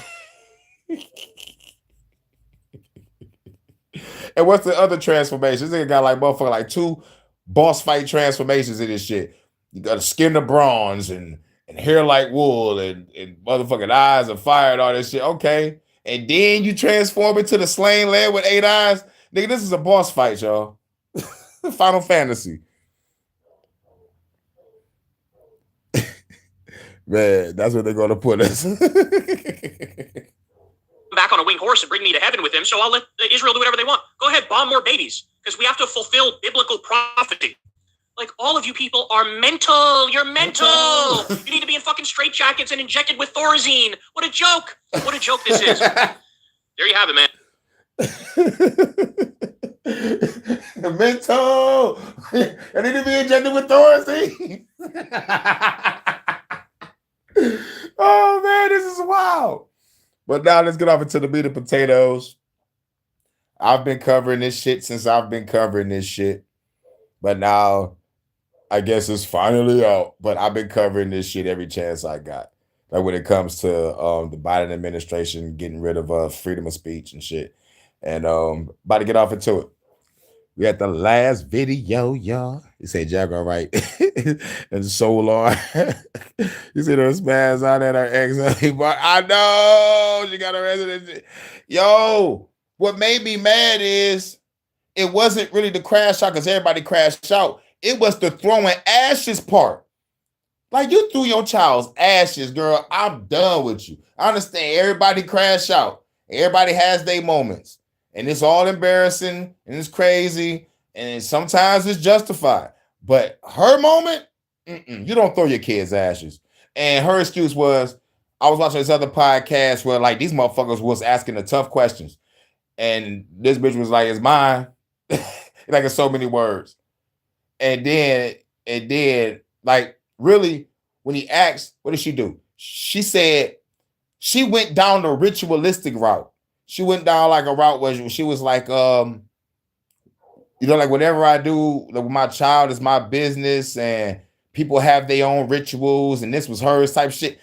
And what's the other transformations? This nigga got like motherfucker like 2 boss fight transformations in this shit. You got a skin of bronze and hair like wool and motherfucking eyes of fire and all this shit. Okay. And then you transform into the slain lamb with 8 eyes. Nigga, this is a boss fight, y'all. Final Fantasy. Man, that's what they're going to put us. Back on a winged horse and bring me to heaven with him, so I'll let Israel do whatever they want. Go ahead, bomb more babies, because we have to fulfill biblical prophecy. Like, all of you people are mental. You're mental. You need to be in fucking straitjackets and injected with Thorazine. What a joke. What a joke this is. There you have it, man. Mental. I need to be injected with Thorazine. Oh, man, this is wild. But now let's get off into the meat and potatoes. I've been covering this shit since I've been covering this shit. But now I guess it's finally out. But I've been covering this shit every chance I got. Like when it comes to the Biden administration getting rid of freedom of speech and shit. And about to get off into it. We had the last video, y'all. You say Jaguar, right? And Solar. You see those spaz out there, her ex. I know she got a resident. Yo, what made me mad is it wasn't really the crash out because everybody crashed out. It was the throwing ashes part. Like, you threw your child's ashes, girl. I'm done with you. I understand everybody crash out. Everybody has their moments. And it's all embarrassing and it's crazy. And sometimes it's justified. But her moment, you don't throw your kids' ashes. And her excuse was, I was watching this other podcast where like these motherfuckers was asking the tough questions. And this bitch was like, it's mine. Like in so many words. And then, like, really, when he asked, what did she do? She said she went down the ritualistic route. She went down like a route where she was like, like whatever I do like, with my child is my business and people have their own rituals and this was hers type shit.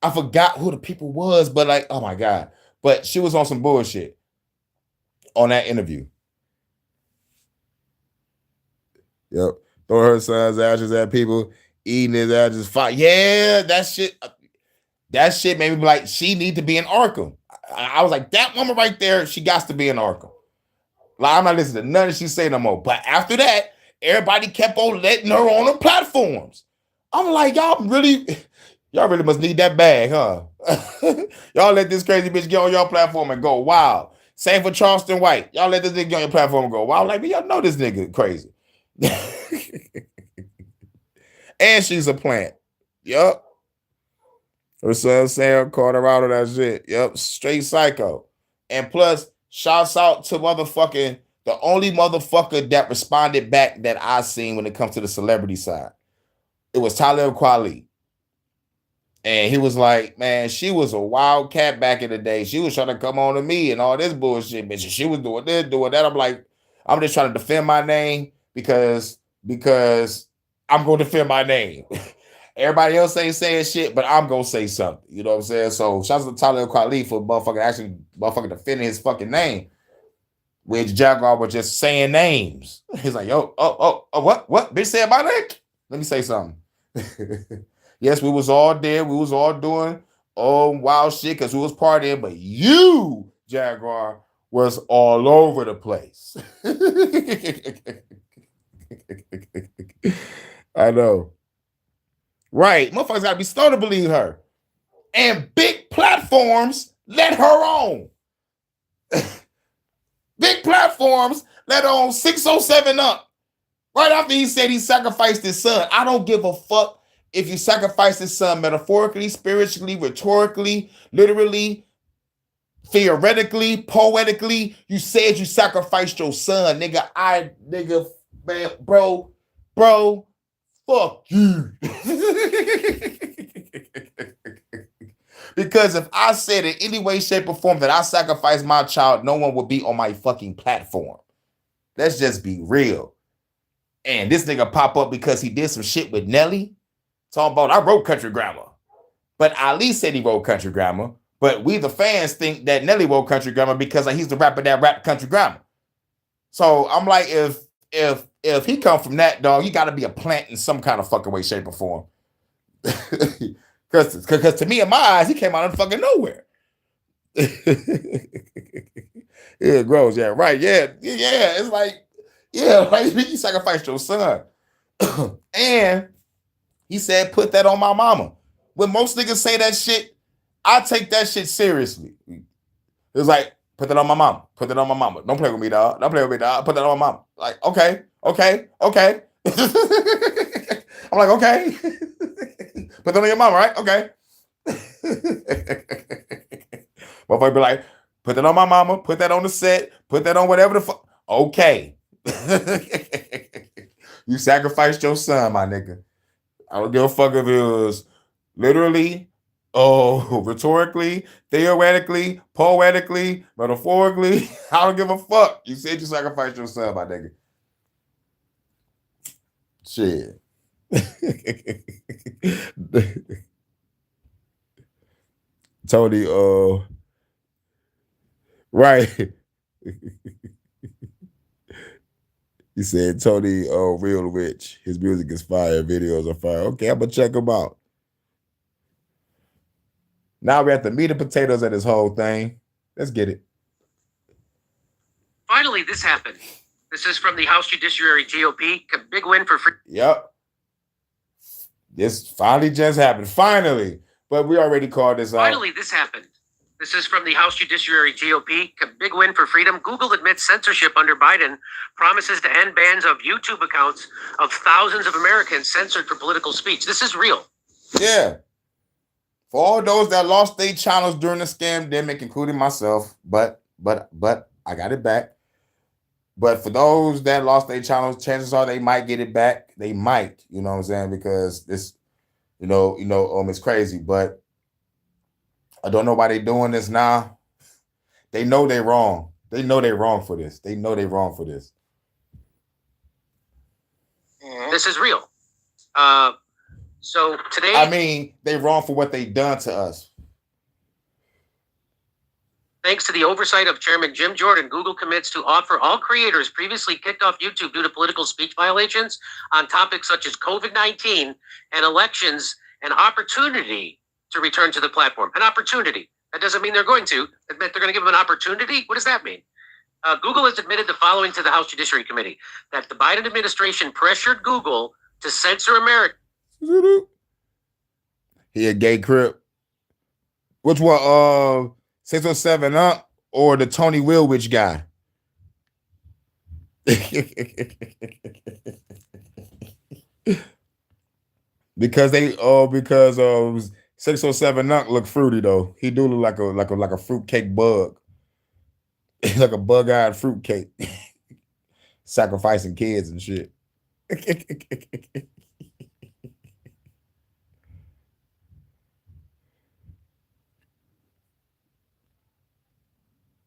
I forgot who the people was, but like, oh my God. But she was on some bullshit on that interview. Yep. Throw her son's ashes at people, eating his ashes. Yeah, that shit made me be like, she need to be in Arkham. I was like, that woman right there, she got to be in Arkham. Like, I'm not listening to nothing she say no more. But after that, everybody kept on letting her on the platforms. I'm like, y'all really must need that bag, huh? Y'all let this crazy bitch get on your platform and go wild. Same for Charleston White. Y'all let this nigga get on your platform and go wild. Like, y'all know this nigga crazy. And she's a plant. Yup. Her son Sam called her out of that shit. Yep, straight psycho. And plus, shouts out to the only motherfucker that responded back that I seen when it comes to the celebrity side. It was Talib Kweli. And he was like, man, she was a wild cat back in the day. She was trying to come on to me and all this bullshit, bitch. She was doing this, doing that. I'm like, I'm just trying to defend my name because I'm going to defend my name. Everybody else ain't saying shit, but I'm gonna say something. You know what I'm saying? So shouts to Talib Kweli for motherfucking defending his fucking name. Which Jaguar was just saying names. He's like, what? Bitch said my name? Let me say something. Yes, we was all there. We was all doing wild shit because we was partying, but you, Jaguar, was all over the place. I know. Right. Motherfuckers gotta be slow to believe her. And big platforms let her on. Big platforms let her on 607 up. Right after he said he sacrificed his son. I don't give a fuck if you sacrifice his son metaphorically, spiritually, rhetorically, literally. theoretically, poetically, you said you sacrificed your son, nigga. Man, bro, fuck you. Because if I said in any way, shape, or form that I sacrificed my child, no one would be on my fucking platform. Let's just be real. And this nigga pop up because he did some shit with Nelly. Talking about, I wrote Country Grammar. But Ali said he wrote Country Grammar. But we, the fans, think that Nelly wrote Country Grammar because he's the rapper that rapped Country Grammar. So I'm like, if he come from that, dog, you got to be a plant in some kind of fucking way, shape, or form. Because to me, in my eyes, he came out of fucking nowhere. Yeah, gross. Yeah, right. Yeah. It's like, yeah, like you sacrificed your son. And he said, put that on my mama. When most niggas say that shit, I take that shit seriously. It's like, put that on my mama. Put that on my mama. Don't play with me, dog. Don't play with me, dog. Put that on my mama. Like, okay. I'm like, okay. Put that on your mama, right? Okay. Motherfucker be like, put that on my mama. Put that on the set. Put that on whatever the fuck. Okay. You sacrificed your son, my nigga. I don't give a fuck if it was literally, rhetorically, theoretically, poetically, metaphorically. I don't give a fuck. You said you sacrificed your son, my nigga. Shit. Tony, right. He said Tony, real rich. His music is fire. Videos are fire. Okay, I'm gonna check him out. Now we're at the meat and potatoes of this whole thing. Let's get it. Finally, this happened. This is from the House Judiciary GOP. A big win for free. Yep. This finally just happened. Finally. But we already called this out. Finally, this happened. This is from the House Judiciary GOP. A big win for freedom. Google admits censorship under Biden, promises to end bans of YouTube accounts of thousands of Americans censored for political speech. This is real. Yeah. For all those that lost their channels during the scamdemic, including myself, but I got it back. But for those that lost their channels, chances are they might get it back. They might, you know what I'm saying? Because this, it's crazy. But I don't know why they're doing this now. They know they're wrong. They know they're wrong for this. They know they're wrong for this. This is real. So today, I mean, they're wrong for what they done to us. thanks to the oversight of Chairman Jim Jordan, Google commits to offer all creators previously kicked off YouTube due to political speech violations on topics such as COVID-19 and elections an opportunity to return to the platform. An opportunity. That doesn't mean they're going to. They're going to give them an opportunity? What does that mean? Google has admitted the following to the House Judiciary Committee, that the Biden administration pressured Google to censor America. He a gay crip. Which one? 607 up or the Tony Wilwich guy? because 607 up look fruity though. He do look like a fruitcake bug. Like a bug-eyed fruitcake. Sacrificing kids and shit.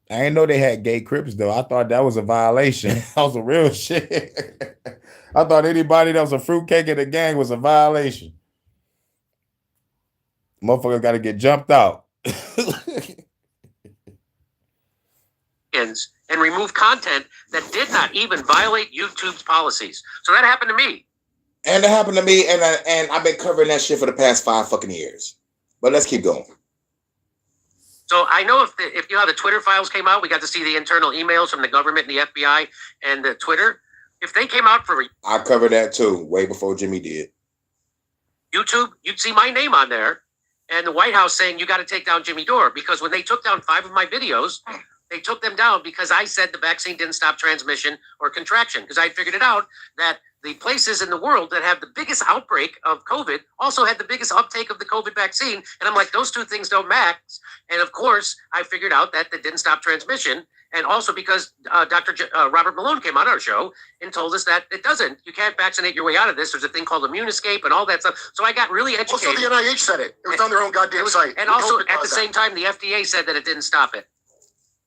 I didn't know they had gay crips though. I thought that was a violation. That was a real shit. I thought anybody that was a fruitcake in the gang was a violation. Motherfuckers got to get jumped out. And remove content that did not even violate YouTube's policies. So that happened to me. And it happened to me, and I've been covering that shit for the past 5 fucking years. But let's keep going. So I know if you know how the Twitter files came out, we got to see the internal emails from the government and the FBI and the Twitter. If they came out for I covered that too, way before Jimmy did. YouTube, you'd see my name on there and the White House saying you got to take down Jimmy Dore, because when they took down 5 of my videos, they took them down because I said the vaccine didn't stop transmission or contraction, because I figured it out that the places in the world that have the biggest outbreak of COVID also had the biggest uptake of the COVID vaccine. And I'm like, those two things don't match. And of course, I figured out that didn't stop transmission. And also because Dr. Robert Malone came on our show and told us that it doesn't. You can't vaccinate your way out of this. There's a thing called immune escape and all that stuff. So I got really educated. Also, the NIH said it. It was on their own goddamn site. And also, at the same time, the FDA said that it didn't stop it.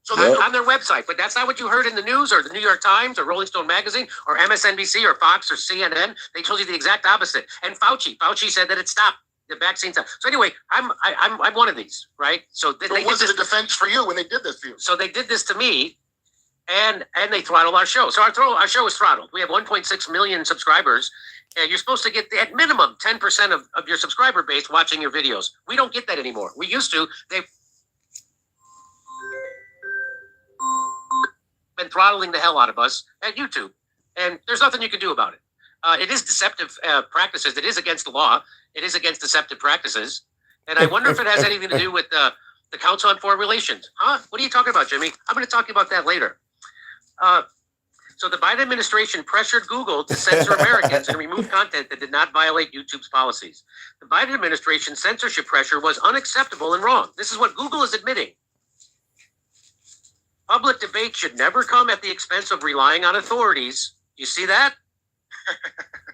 So on their website, but that's not what you heard in the news or the New York Times or Rolling Stone magazine or MSNBC or Fox or CNN. They told you the exact opposite. And Fauci said that it stopped the vaccine. So anyway, I'm one of these, right? So they was it a defense for you when they did this to you? So they did this to me, and they throttled our show. So our show is throttled. We have 1.6 million subscribers, and you're supposed to get at minimum 10% of your subscriber base watching your videos. We don't get that anymore. We used to. They've been throttling the hell out of us at YouTube, and there's nothing you can do about it. It is deceptive practices. It is against the law. It is against deceptive practices, and I wonder if it has anything to do with the Council on Foreign Relations. Huh? What are you talking about, Jimmy? I'm going to talk about that later. So the Biden administration pressured Google to censor Americans and remove content that did not violate YouTube's policies. The Biden administration's censorship pressure was unacceptable and wrong. This is what Google is admitting. Public debate should never come at the expense of relying on authorities. You see that?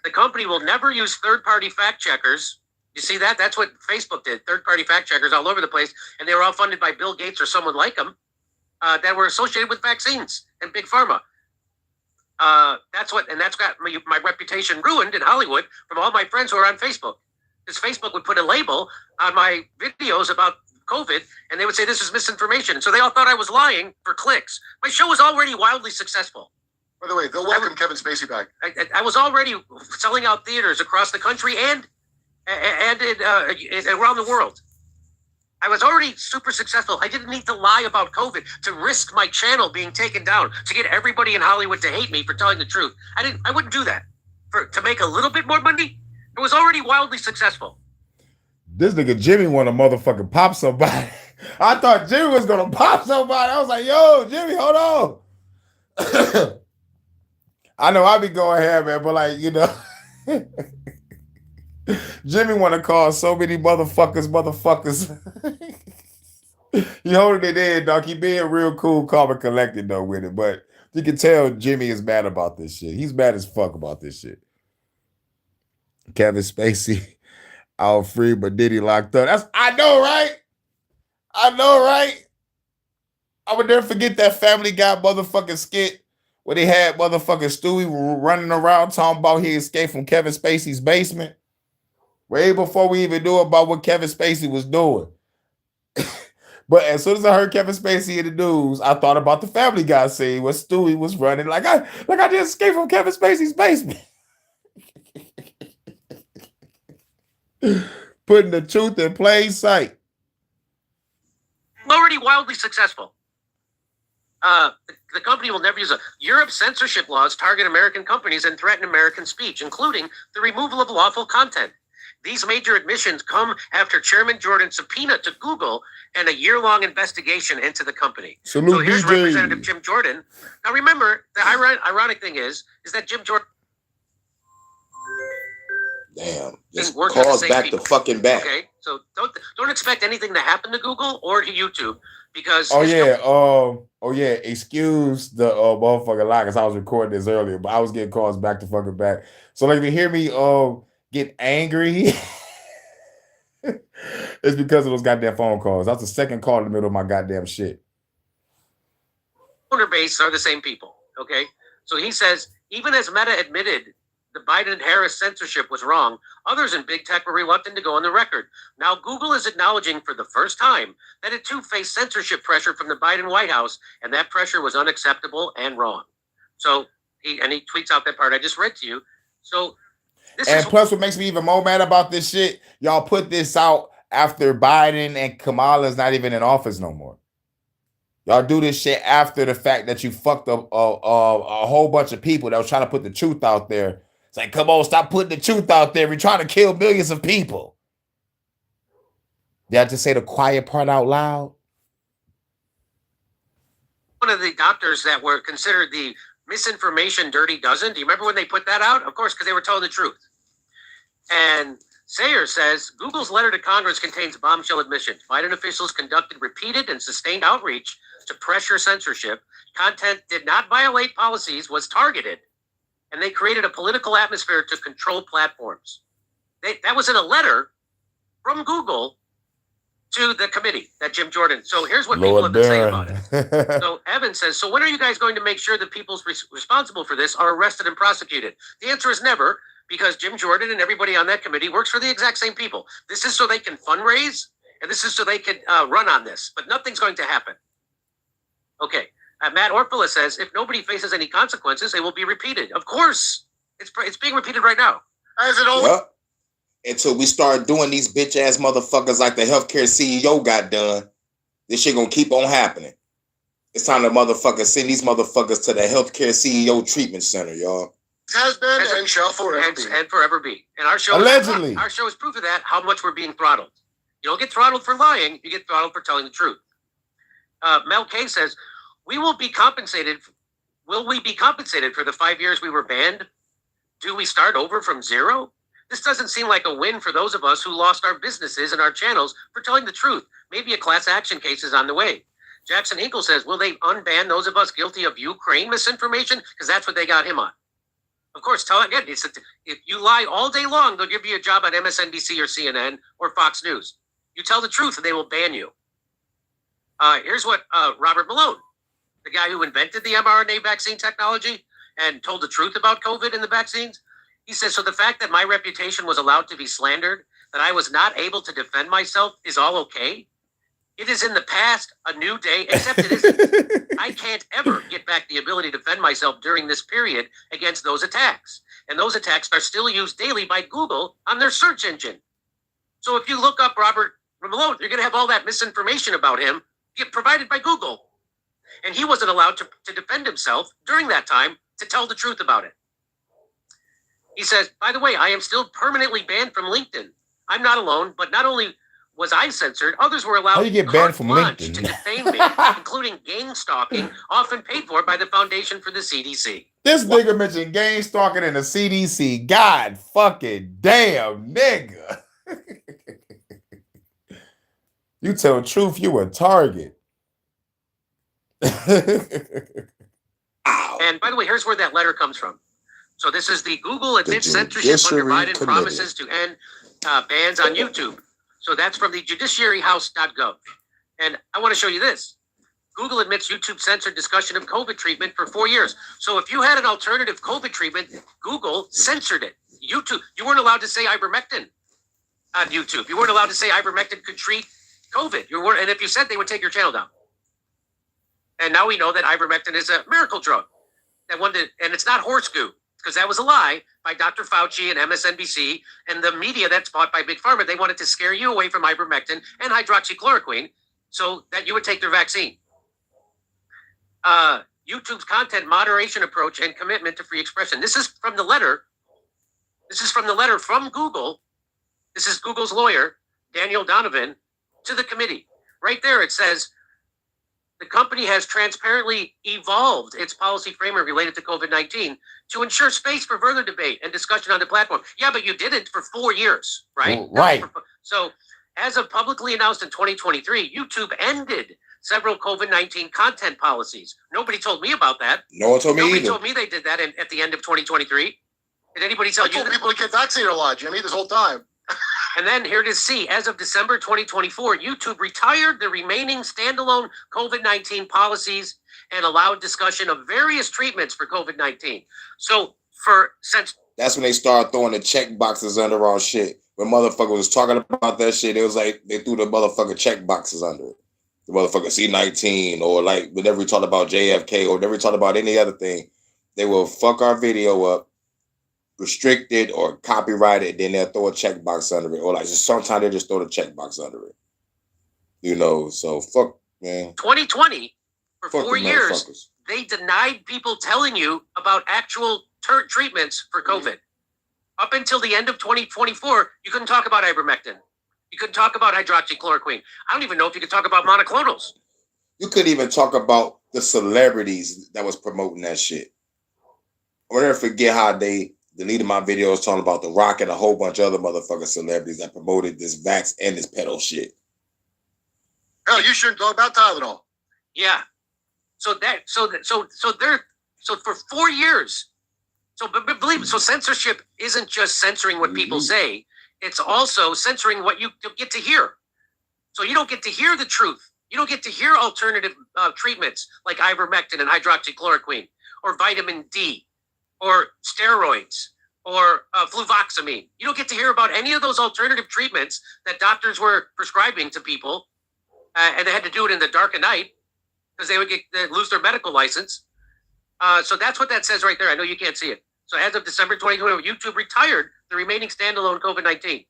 The company will never use third-party fact checkers. You see that? That's what Facebook did. Third-party fact checkers all over the place, and they were all funded by Bill Gates or someone like him that were associated with vaccines and big pharma. That's got my reputation ruined in Hollywood from all my friends who are on Facebook. Because Facebook would put a label on my videos about COVID, and they would say this is misinformation. So they all thought I was lying for clicks. My show was already wildly successful. By the way, they'll welcome Kevin Spacey back. I was already selling out theaters across the country and around the world. I was already super successful. I didn't need to lie about COVID to risk my channel being taken down to get everybody in Hollywood to hate me for telling the truth. I wouldn't do that to make a little bit more money. It was already wildly successful. This nigga Jimmy want to motherfucking pop somebody. I thought Jimmy was gonna pop somebody. I was like, yo, Jimmy, hold on. I know I be going ahead, man, but like, you know, Jimmy want to call so many motherfuckers. He holding it in, dog. He being real cool, calm, and collected though with it. But you can tell Jimmy is mad about this shit. He's mad as fuck about this shit. Kevin Spacey out free, but Diddy locked up. I know, right? I would never forget that Family Guy motherfucking skit where they had motherfucking Stewie running around talking about he escaped from Kevin Spacey's basement. Way before we even knew about what Kevin Spacey was doing. But as soon as I heard Kevin Spacey in the news, I thought about the Family Guy scene where Stewie was running like I just escaped from Kevin Spacey's basement. Putting the truth in plain sight. Already wildly successful. The company will never use it. Europe's censorship laws target American companies and threaten American speech, including the removal of lawful content. These major admissions come after Chairman Jordan's subpoena to Google and a year-long investigation into the company. Salute, so here's DJ. Representative Jim Jordan. Now remember, the ironic thing is that Jim Jordan... Damn, just calls back the fucking back. Okay, so don't expect anything to happen to Google or to YouTube because... excuse the motherfucking lie because I was recording this earlier, but I was getting calls back to fucking back. So like if you hear me get angry, it's because of those goddamn phone calls. That's the second call in the middle of my goddamn shit. Owner base are the same people, okay? So he says, even as Meta admitted the Biden-Harris censorship was wrong, others in big tech were reluctant to go on the record. Now Google is acknowledging for the first time that it too faced censorship pressure from the Biden White House, and that pressure was unacceptable and wrong. So he tweets out that part I just read to you. So plus what makes me even more mad about this shit, y'all put this out after Biden and Kamala's not even in office no more. Y'all do this shit after the fact that you fucked up a whole bunch of people that was trying to put the truth out there. It's like, come on, stop putting the truth out there. We're trying to kill millions of people. Did I just say the quiet part out loud? One of the doctors that were considered the misinformation dirty dozen. Do you remember when they put that out? Of course, because they were telling the truth. And Sayer says, Google's letter to Congress contains bombshell admissions. Biden officials conducted repeated and sustained outreach to pressure censorship. Content did not violate policies, was targeted, and they created a political atmosphere to control platforms. That was in a letter from Google to the committee that Jim Jordan. So here's what people have been saying about it. So Evan says, so when are you guys going to make sure the people responsible for this are arrested and prosecuted? The answer is never, because Jim Jordan and everybody on that committee works for the exact same people. This is so they can fundraise, and this is so they can run on this, but nothing's going to happen. Okay. Matt Orphala says, if nobody faces any consequences, they will be repeated. Of course. It's being repeated right now. As it always. Yep. Until we start doing these bitch ass motherfuckers like the healthcare CEO got done, this shit gonna keep on happening. It's time to motherfuckers send these motherfuckers to the healthcare CEO treatment center, y'all. Has been and shall forever be. And forever be. And our show allegedly. Our show is proof of that, how much we're being throttled. You don't get throttled for lying, you get throttled for telling the truth. Mel K says, will we be compensated for the 5 years we were banned? Do we start over from zero? This doesn't seem like a win for those of us who lost our businesses and our channels for telling the truth. Maybe a class action case is on the way. Jackson Hinkle says, will they unban those of us guilty of Ukraine misinformation? Because that's what they got him on. Of course, tell again, if you lie all day long, they'll give you a job on MSNBC or CNN or Fox News. You tell the truth and they will ban you. Here's what Robert Malone, the guy who invented the mRNA vaccine technology and told the truth about COVID and the vaccines, he says, so the fact that my reputation was allowed to be slandered, that I was not able to defend myself is all okay? It is in the past, a new day, except it isn't. I can't ever get back the ability to defend myself during this period against those attacks. And those attacks are still used daily by Google on their search engine. So if you look up Robert Malone, you're going to have all that misinformation about him provided by Google. And he wasn't allowed to defend himself during that time to tell the truth about it. He says, by the way, I am still permanently banned from LinkedIn. I'm not alone, but not only was I censored, others were allowed How you get banned from LinkedIn to defame me, including gang stalking, often paid for by the Foundation for the CDC. This nigga mentioned gang stalking in the CDC. God fucking damn, nigga. You tell the truth, you a target. And by the way, here's where that letter comes from. So this is the Google admits censorship under Biden promises to end bans on YouTube. So that's from the judiciaryhouse.gov. And I want to show you this. Google admits YouTube censored discussion of COVID treatment for 4 years. So if you had an alternative COVID treatment, Google censored it. YouTube, you weren't allowed to say ivermectin on YouTube. You weren't allowed to say ivermectin could treat COVID. And if you said, they would take your channel down. And now we know that ivermectin is a miracle drug. And it's not horse goo, because that was a lie by Dr. Fauci and MSNBC and the media that's bought by Big Pharma. They wanted to scare you away from ivermectin and hydroxychloroquine so that you would take their vaccine. YouTube's content moderation approach and commitment to free expression. This is from the letter. This is from the letter from Google. This is Google's lawyer, Daniel Donovan, to the committee. Right there it says, the company has transparently evolved its policy framework related to COVID-19 to ensure space for further debate and discussion on the platform. Yeah, but you did it for 4 years, right? Right. So as of publicly announced in 2023, YouTube ended several COVID-19 content policies. Nobody told me about that. No one told me Nobody either. told me they did that at the end of 2023. Did anybody tell you? People to get vaccinated a lot, Jimmy, this whole time. And then here it is C. As of December 2024, YouTube retired the remaining standalone COVID-19 policies and allowed discussion of various treatments for COVID-19. So since that's when they started throwing the check boxes under our shit. When motherfucker was talking about that shit, it was like they threw the motherfucker check boxes under it. The motherfucker C-19, or like whenever we talked about JFK, or whenever we talked about any other thing, they will fuck our video up, restrict it or copyright it, then they'll throw a checkbox under it. Or like sometimes they just throw the checkbox under it. You know, so fuck, man. 2020, for 4 years, they denied people telling you about actual treatments for COVID. Up until the end of 2024, you couldn't talk about ivermectin. You couldn't talk about hydroxychloroquine. I don't even know if you could talk about monoclonals. You couldn't even talk about the celebrities that was promoting that shit. I'll never forget how they deleted my videos talking about The Rock and a whole bunch of other motherfucking celebrities that promoted this vax and this pedo shit. Hell, you shouldn't talk about Tylenol. Yeah. So for 4 years. So but believe me, so censorship isn't just censoring what people say, it's also censoring what you get to hear. So you don't get to hear the truth. You don't get to hear alternative treatments like ivermectin and hydroxychloroquine or vitamin D or steroids or fluvoxamine. You don't get to hear about any of those alternative treatments that doctors were prescribing to people, and they had to do it in the dark of night because they'd lose their medical license. So that's what that says right there. I know you can't see it. So as of December 2020, YouTube retired the remaining standalone COVID-19.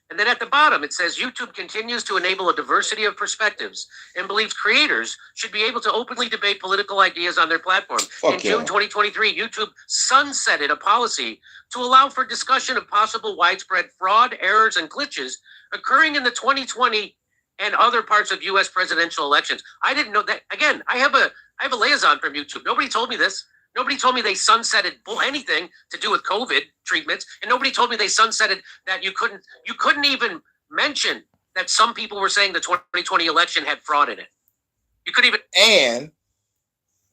And then at the bottom, it says YouTube continues to enable a diversity of perspectives and believes creators should be able to openly debate political ideas on their platform. In June 2023, YouTube sunsetted a policy to allow for discussion of possible widespread fraud, errors, and glitches occurring in the 2020 and other parts of U.S. presidential elections. I didn't know that. Again, I have a liaison from YouTube. Nobody told me this. Nobody told me they sunsetted anything to do with COVID treatments, and nobody told me they sunsetted that you couldn't even mention that some people were saying the 2020 election had fraud in it. You couldn't even. And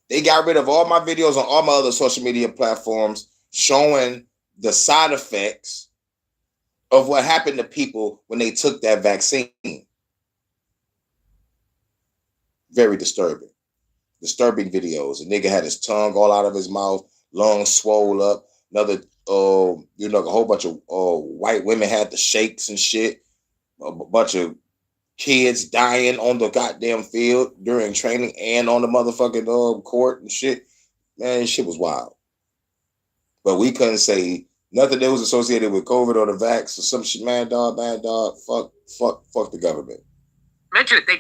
they got rid of all my videos on all my other social media platforms showing the side effects of what happened to people when they took that vaccine. Very disturbing. Disturbing videos. A nigga had his tongue all out of his mouth, lungs swole up. Another, a whole bunch of white women had the shakes and shit. A bunch of kids dying on the goddamn field during training and on the motherfucking court and shit. Man, shit was wild. But we couldn't say nothing that was associated with COVID or the vax or some shit. Man, dog. Fuck the government. Mention it. They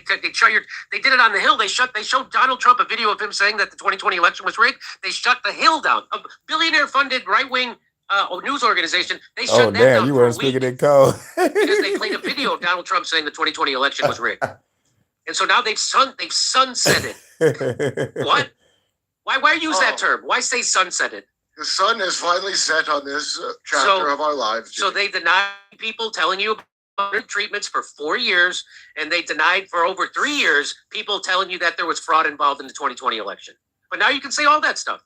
did it on the Hill. They showed Donald Trump a video of him saying that the 2020 election was rigged. They shut the Hill down. A billionaire-funded right-wing news organization. They shut that down. You weren't speaking in code. Because they played a video of Donald Trump saying the 2020 election was rigged. And so now they've sunsetted. What? Why use that term? Why say sunsetted? The sun has finally set on this chapter of our lives. So they deny people telling you about treatments for 4 years, and they denied for over 3 years people telling you that there was fraud involved in the 2020 election. But now you can say all that stuff.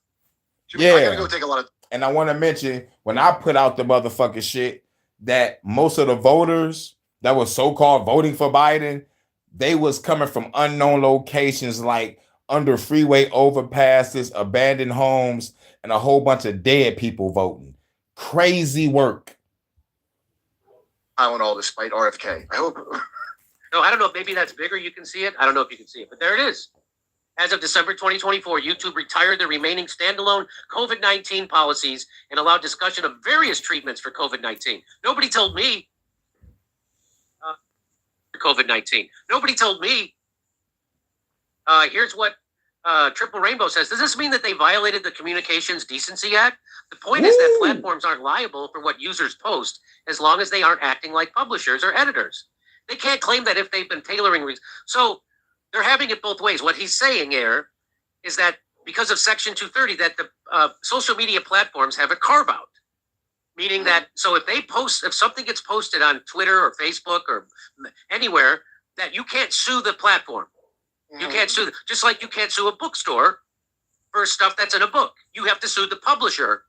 Yeah. I gotta go take a lot of. And I want to mention when I put out the motherfucking shit that most of the voters that were so-called voting for Biden, they was coming from unknown locations like under freeway overpasses, abandoned homes, and a whole bunch of dead people voting. Crazy work. Tylenol despite RFK. I hope. No, I don't know. Maybe that's bigger. You can see it. I don't know if you can see it, but there it is. As of December 2024, YouTube retired the remaining standalone COVID-19 policies and allowed discussion of various treatments for COVID-19. Nobody told me COVID-19. Nobody told me. Here's what Triple Rainbow says. Does this mean that they violated the Communications Decency Act? The point is that platforms aren't liable for what users post as long as they aren't acting like publishers or editors. They can't claim that if they've been tailoring. So they're having it both ways. What he's saying here is that because of Section 230, that the social media platforms have a carve out, meaning that so if something gets posted on Twitter or Facebook or anywhere, that you can't sue the platform. You can't sue, just like you can't sue a bookstore for stuff that's in a book. You have to sue the publisher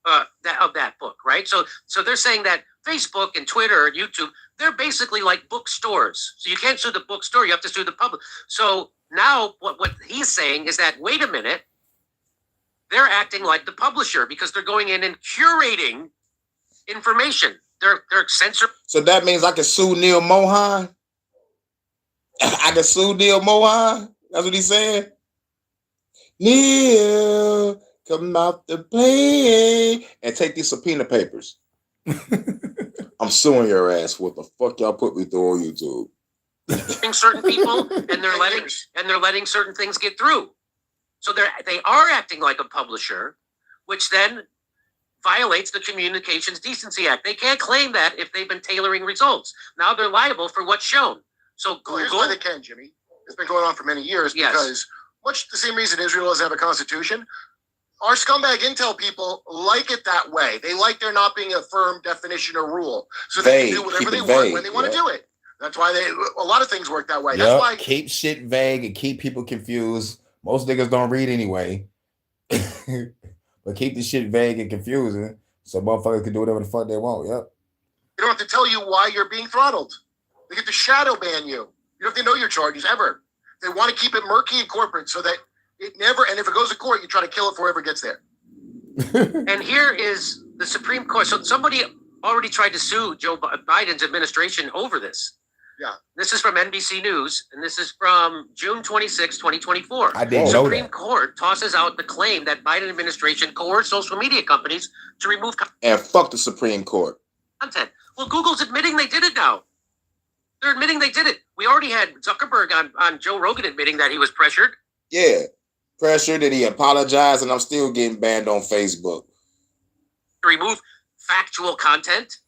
of that book, right? So they're saying that Facebook and Twitter and YouTube, they're basically like bookstores. So you can't sue the bookstore, you have to sue the public. So now what he's saying is that, wait a minute, they're acting like the publisher because they're going in and curating information. They're censoring. So that means I can sue Neil Mohan? I can sue Neil Mohan? That's what he's saying? Neil, come out the plane and take these subpoena papers. I'm suing your ass. What the fuck y'all put me through on YouTube? Certain people and they're letting certain things get through. So they are acting like a publisher, which then violates the Communications Decency Act. They can't claim that if they've been tailoring results. Now they're liable for what's shown. So Google, here's why they can, Jimmy. It's been going on for many years because much the same reason Israel doesn't have a constitution. our scumbag intel people like it that way. They like there not being a firm definition or rule, so they can do whatever they want when they want to do it. That's why a lot of things work that way. That's why keep shit vague and keep people confused. Most niggas don't read anyway, but keep the shit vague and confusing so motherfuckers can do whatever the fuck they want. Yep. They don't have to tell you why you're being throttled. They get to shadow ban you. You don't have to know your charges ever. They want to keep it murky and corporate so that it never, and if it goes to court, you try to kill it before it ever gets there. And here is the Supreme Court. So somebody already tried to sue Joe Biden's administration over this. Yeah. This is from NBC News, and this is from June 26, 2024. I didn't know Supreme that. Court tosses out the claim that Biden administration coerced social media companies to remove And fuck the Supreme Court. content. Well, Google's admitting they did it now. They're admitting they did it. We already had Zuckerberg on Joe Rogan admitting that he was pressured. Yeah. Pressured that he apologized, and I'm still getting banned on Facebook. To remove factual content.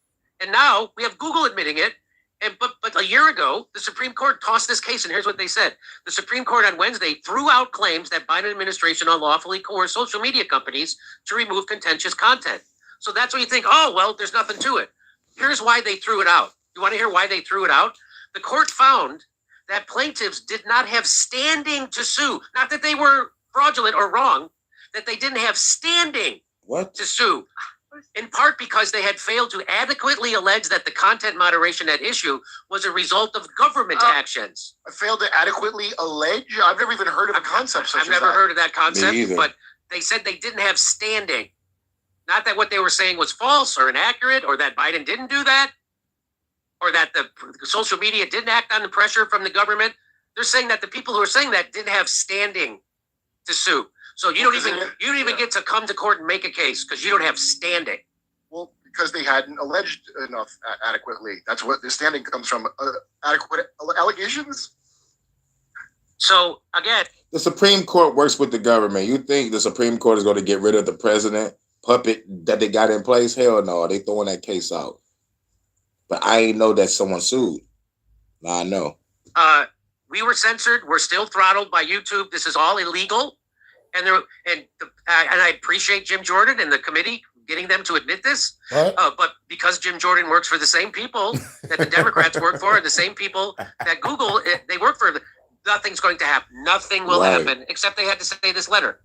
And now we have Google admitting it. And but a year ago, the Supreme Court tossed this case, and here's what they said. The Supreme Court on Wednesday threw out claims that Biden administration unlawfully coerced social media companies to remove contentious content. So that's what you think, oh, well, there's nothing to it. Here's why they threw it out. You want to hear why they threw it out? The court found that plaintiffs did not have standing to sue. Not that they were fraudulent or wrong, that they didn't have standing to sue. In part because they had failed to adequately allege that the content moderation at issue was a result of government actions. I failed to adequately allege? I've never even heard of a concept such as that. I've never heard of that Me concept, either. but they said they didn't have standing. Not that what they were saying was false or inaccurate, or that Biden didn't do that, or that the social media didn't act on the pressure from the government. They're saying that the people who are saying that didn't have standing to sue. So you don't even get to come to court and make a case because you don't have standing. Well, because they hadn't alleged enough adequately. That's what the standing comes from. Adequate allegations? So, again, The Supreme Court works with the government. You think the Supreme Court is going to get rid of the president puppet that they got in place? Hell no. They throwing that case out. But I ain't know that someone sued. Now I know. we were censored. We're still throttled by YouTube. This is all illegal. And I appreciate Jim Jordan and the committee getting them to admit this. Right. But because Jim Jordan works for the same people that the Democrats work for, and the same people that Google, they work for, nothing's going to happen. Nothing will happen, except they had to say this letter.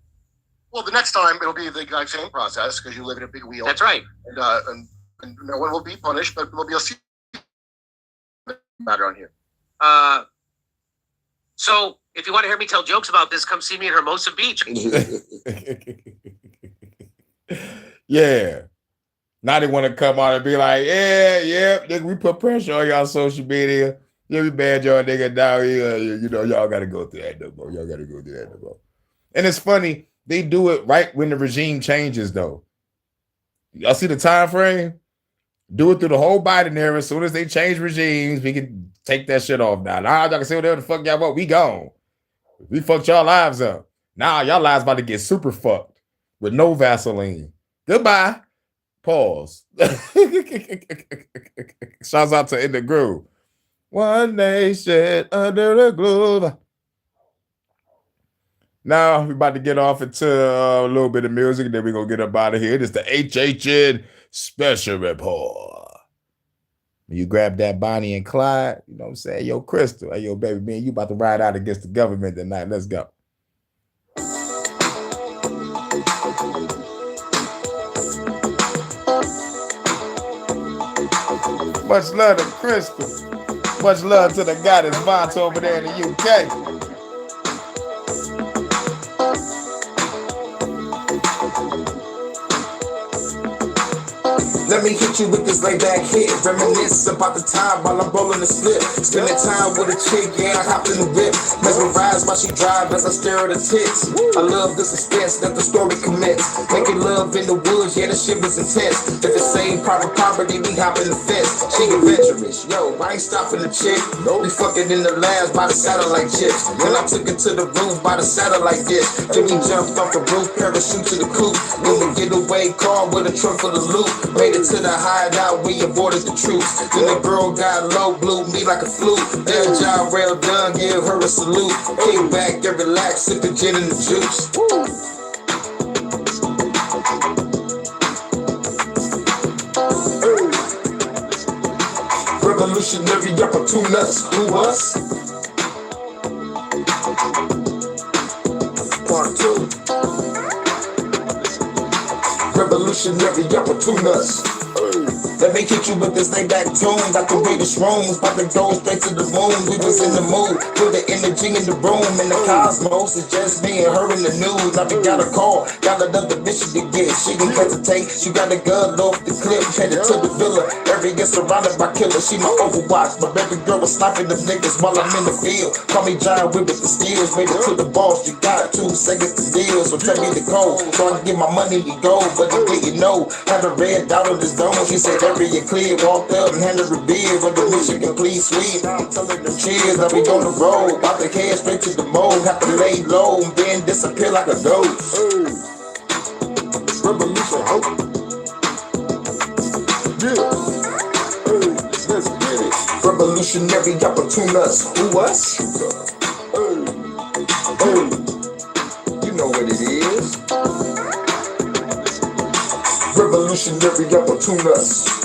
Well, the next time it'll be the exact same process because you live in a big wheel. That's right. And no one will be punished, but there'll be a matter on here. So if you want to hear me tell jokes about this, come see me in Hermosa Beach. Yeah. Now they want to come out and be like, yeah, nigga, we put pressure on y'all social media. Yeah, we banned y'all nigga down here. You know, y'all got to go through that no more. Y'all got to go through that no more. And it's funny, they do it right when the regime changes, though. Y'all see the time frame? Do it through the whole Biden era. As soon as they change regimes, we can take that shit off now. Now y'all can say whatever the fuck y'all want. We gone. We fucked y'all lives up. Now y'all lives about to get super fucked with no Vaseline. Goodbye. Pause. Shouts out to In the Groove. One nation under the groove. Now we're about to get off into a little bit of music, then we're going to get up out of here. This is the HHN Special Report. You grab that Bonnie and Clyde, you know what I'm saying? Yo, Crystal, hey, yo, baby, man, you about to ride out against the government tonight. Let's go. Much love to Crystal. Much love to the goddess Vonta over there in the UK. Let me hit you with this laid-back hit. Reminisce about the time while I'm rolling the slip. Spending time with a chick, yeah, I hop in the whip. Mesmerized while she drive as I stare at her tits. I love the suspense that the story commits. Making love in the woods, yeah, the shit was intense. If it's same private property, we hop in the fence. She adventurous, yo, I ain't stopping the chick. We fucking in the labs by the satellite chips. Then I took it to the roof by the satellite dish. Then we jumped off the roof, parachute to the coop. Then the getaway car with a trunk full of loot. Made it to the hideout, we aborted the troops. Then the girl got low, blew me like a flute. Then job well done, give her a salute. Came back and relax, sip the gin and the juice. Revolutionary opportunists. Who us? Part 2. Revolutionary opportunists. Let me hit you with this lay back tune. Got the greatest rooms, about to go straight to the moon. We was in the mood, feel the energy in the room. In the cosmos, it's just me and her in the news. Now we got a call, got another mission to get. She didn't hesitate, she got a gun off the clip, headed to the villa. Area surrounded by killers, she my overwatch. My baby girl was sniping them niggas while I'm in the field. Call me John Wick with the steals, made it to the boss. You got 2 seconds to deal, so tell me the code. So I can get my money to go, but you didn't know. Had a red dot on this dome, she said area clear. Walked up and handed her beer, but the mission complete sweet. Now I'm telling them cheers, now we on the road. About to head straight to the mold, have to lay low and then disappear like a ghost. Revolution, hope. Yeah. Let's get it. Revolutionary opportunists. Who us? You know what it is. Revolutionary opportunists.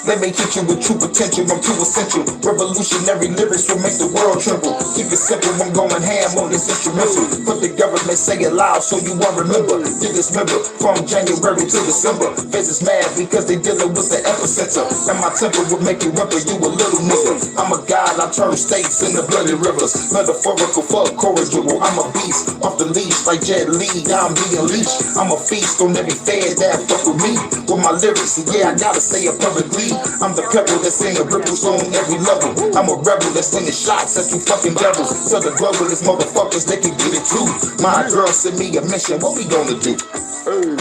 Let me hit you with true potential, I'm too essential. Revolutionary lyrics will make the world tremble. Keep it simple, I'm going ham on this instrumental. But the government say it loud so you won't remember. Did this member from January to December. Faces mad because they dealing with the epicenter. And my temper will make you whimper, you a little nigga. I'm a god, I turn states into bloody rivers. Metaphorical for corrigible, I'm a beast. Off the leash like Jet Li, I'm being leashed. I'm a feast on every fan that fuck with me. With my lyrics, and yeah, I gotta say it publicly. I'm the pebble that's singing ripples on every level. I'm a rebel that's sending shots at you fucking devils. Tell the globalist motherfuckers they can get it too. My girl sent me a mission, what we gonna do? Hey,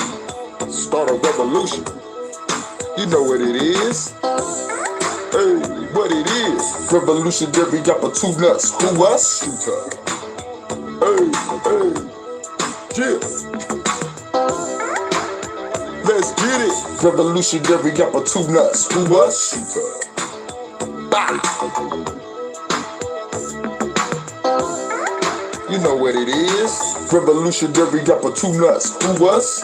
start a revolution. You know what it is. Hey, what it is. Revolutionary opportunists. Who us? Hey, yeah. Let's get it. Revolutionary opportunists. Who us? Body. You know what it is. Revolutionary opportunists. Who us?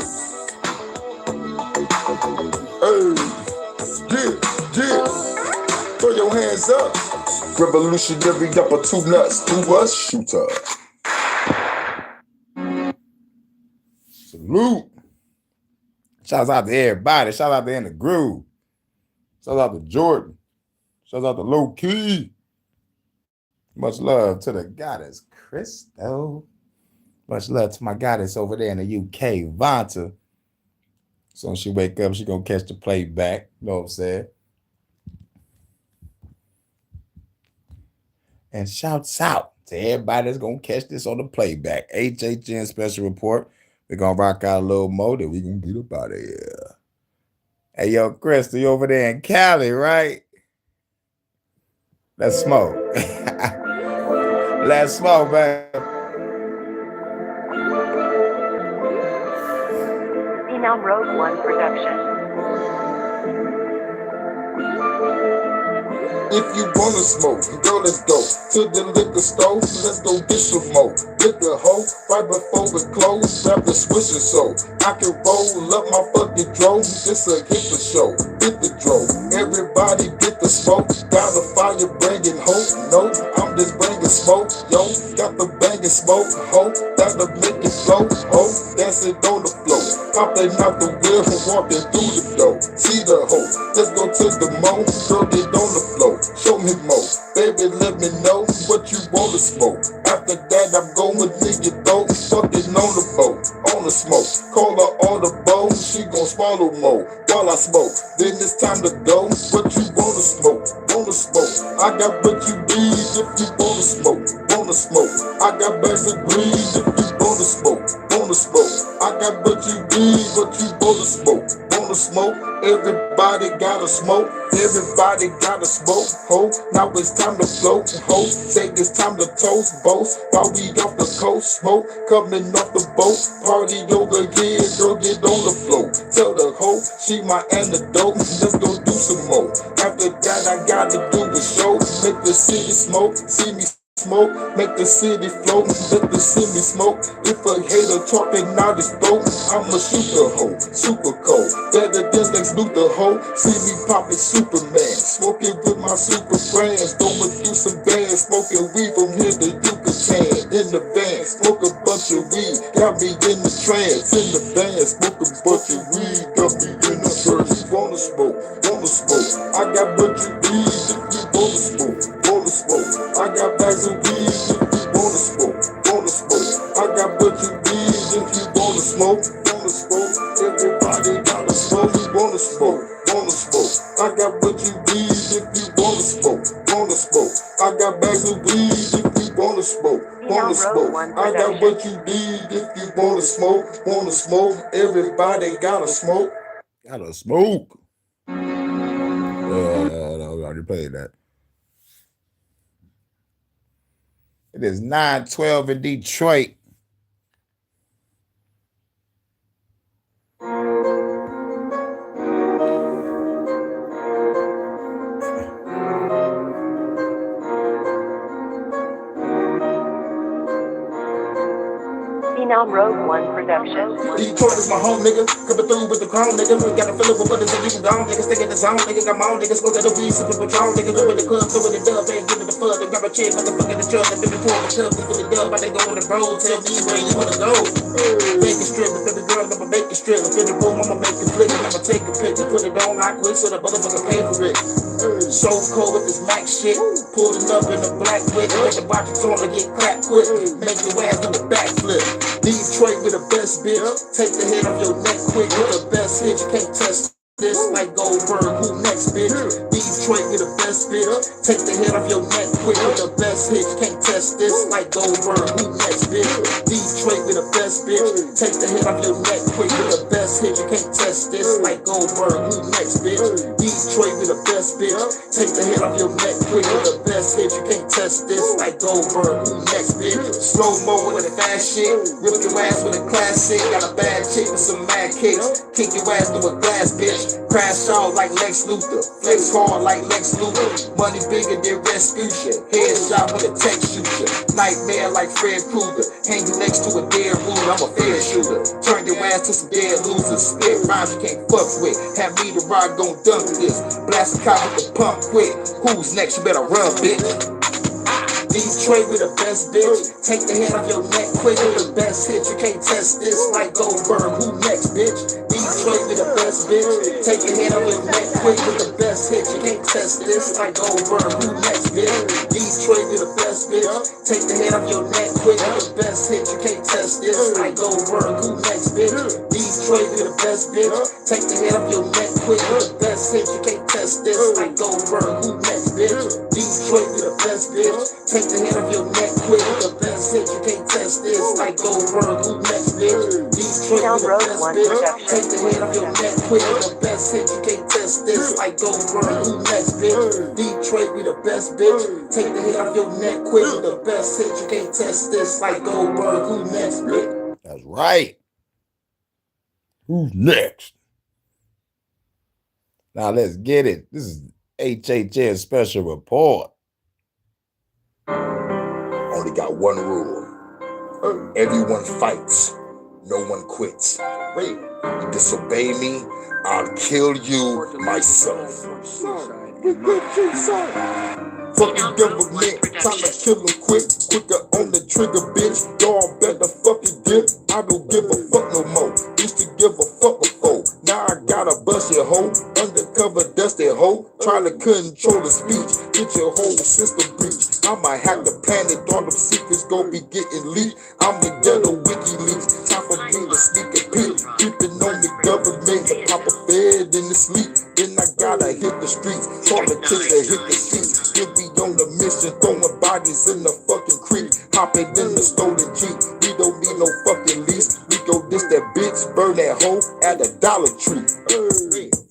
Hey, yeah. Throw your hands up. Revolutionary opportunists. Who us? Shooter. Salute. Shouts out to everybody. Shout out to In the Groove. Shout out to Jordan. Shout out to Low Key. Much love to the goddess Crystal. Much love to my goddess over there in the UK, Vanta. So when she wake up, she gonna catch the playback. You know what I'm saying? And shouts out to everybody that's gonna catch this on the playback. HHN Special Report. We're gonna rock out a little more, then we gonna get up out of here. Hey, yo, Crystal, you over there in Cali, right? Let's smoke. Let's smoke, man. Female Road One production. If you wanna smoke, girl, let's go to the liquor store. Let's go get some more. Liquor hoe, right before it close. Grab the swisher so I can roll up my fucking drove. It's a hit for show. Hit the drove. Everybody get the smoke. Got a fire bringing hope. No, I'm just bringing smoke. Yo, got the banging smoke. Hope that'll make it flow. Hope dancing on the floor. Popping out the wheel and walking through the door. See the hoe. Let's go to the mo. Girl, get on the floor. Show me more, baby, let me know what you wanna smoke. After that, I'm going to your throat, fucking on the boat, on the smoke. Call her on the boat, she gon' swallow more while I smoke. Then it's time to go. What you wanna smoke? Wanna smoke? I got what you need if you wanna smoke. Wanna smoke? I got bags of green if you wanna smoke. Wanna smoke? I got what you need, what you wanna smoke. Wanna smoke? Everybody gotta smoke. Everybody gotta smoke. Ho, now it's time to float. Ho, say it's time to toast. Boast while we off the coast. Smoke coming off the boat. Party over here, girl, get on the floor. Tell the hoe she my antidote. Let's go do some more. After that, I gotta do a show. Make the city smoke. See me smoke, make the city float, let the city smoke. If a hater talking out his throat, I'ma shoot the hoe, super cold. Better than Lex Luthor hoe, see me popping Superman, smoking with my my super friends, going through some bands, smoking weed from here to Yucatan. In the van, smoke a bunch of weed, got me in the trance. In the van, smoke a bunch of weed, got me in the trance. Wanna smoke, wanna smoke. I got what you need if you wanna smoke, wanna smoke. I got bags of weed if you wanna smoke, wanna smoke. I got what you need if you wanna smoke, wanna smoke. Everybody gotta smoke, wanna smoke, wanna smoke. I got what you need if you wanna smoke, wanna smoke. I got bags of weed if you wanna smoke, wanna smoke. I got what you need if you wanna smoke, wanna smoke. Everybody gotta smoke. Gotta smoke. I already played that. It is 9:12 in Detroit. Phenom Road 1 production. Detroit is my home, nigga. Coming through with the crown, nigga. We got a feeling with bullets and you gone, nigga. Stick in the zone, nigga. Got my own niggas. Go to the weed, sipping Patron, nigga. Go in the club, throw in the dub, ain't giving the fuck. They grab a chair, motherfucking the truck. They been pouring the cup, they put the dub, but they go on the road. Tell me where you wanna go. Make it strip, if the girl, I'ma make it strip. If in the room, I'ma make it flick. I'ma take a picture, put it on right quick so the motherfucker pay for it. So cold with this Mac shit. Pulling up in the black whip. Make the box on to get clapped quick. Make your ass do a backflip. Detroit with the best bitch. Take the head off your neck quick with the best hit. You can't touch this like Goldberg. Who next, bitch? Detroit with the best bitch. Take the head off your neck quick with the best hit. You can't touch this like Goldberg. Who next, bitch? Detroit with the best bitch. Take the head off your neck quick with the best hit. You can't touch this like Goldberg. Who next, bitch? Detroit with the best bitch. Take the head off your neck quick with the best hit. You can't touch this like Goldberg. Who next, bitch? Slow mo with the fast shit. Rip your ass with a classic. Got a bad chick with some mad kicks. Kick your ass through a glass, bitch. Crash out like Lex Luthor. Flex hard like Lex Luthor. Money bigger than Respucia. Headshot with a tech shooter. Nightmare like Fred Krueger. Hang you next to a dead ruler. I'm a fair shooter. Turn your ass to some dead losers. Spit rhymes you can't fuck with. Have me the rod gon' dunk this. Blast a cop with the pump quick. Who's next? You better run, bitch. Detroit with the best bitch. Take the head off your neck quick with the best hit. You can't test this like Goldberg. Who next, bitch? Detroit with the best bitch. Take the head off your neck quick with the best hit. You can't test this like Goldberg. Who next, bitch? Detroit with the best bitch. Take the head off your neck quick with the best hit. You can't test this like Goldberg. Who next, bitch? Detroit with the best bitch. Take the head off your neck quick with the best hit. You can't test this like Goldberg. Who next, bitch? Detroit with the best bitch. Take the head off your neck quick with the best hit. You can't test this like Goldberg. Who next, bitch? Detroit with the best bitch. Take the head off your neck quick with the best hit. You can't test this like Goldberg. Who next, bitch? Detroit with the best bitch. Take the head off your neck quick with the best hit. You can't test this like Goldberg. Who next, bitch? That's right. Who's next? Now let's get it. This is HHN Special Report. Only got one rule. Everyone fights. No one quits. Wait, you disobey me, I'll kill you myself. Fuck the government, time to kill them quick. Quicker on the trigger, bitch. Y'all better fucking dip. I don't give a fuck no more. Used to give a fuck before. Now I gotta bust your hoe. Undercover dusty hoe. Trying to control the speech. Get your whole system breached. I might have to panic. All them secrets gon' be getting leaked. I'm the ghetto WikiLeaks. Time for me to sneak a peek. Creeping on the government. Pop a fed in the sleep. Then I gotta hit the streets. Politics to hit the streets. Still be on the mission. Throwing bodies in the fucking creek. Hopping in the stolen Jeep. We don't need no fucking lease. We go diss that bitch. Burn that hoe at a Dollar Tree.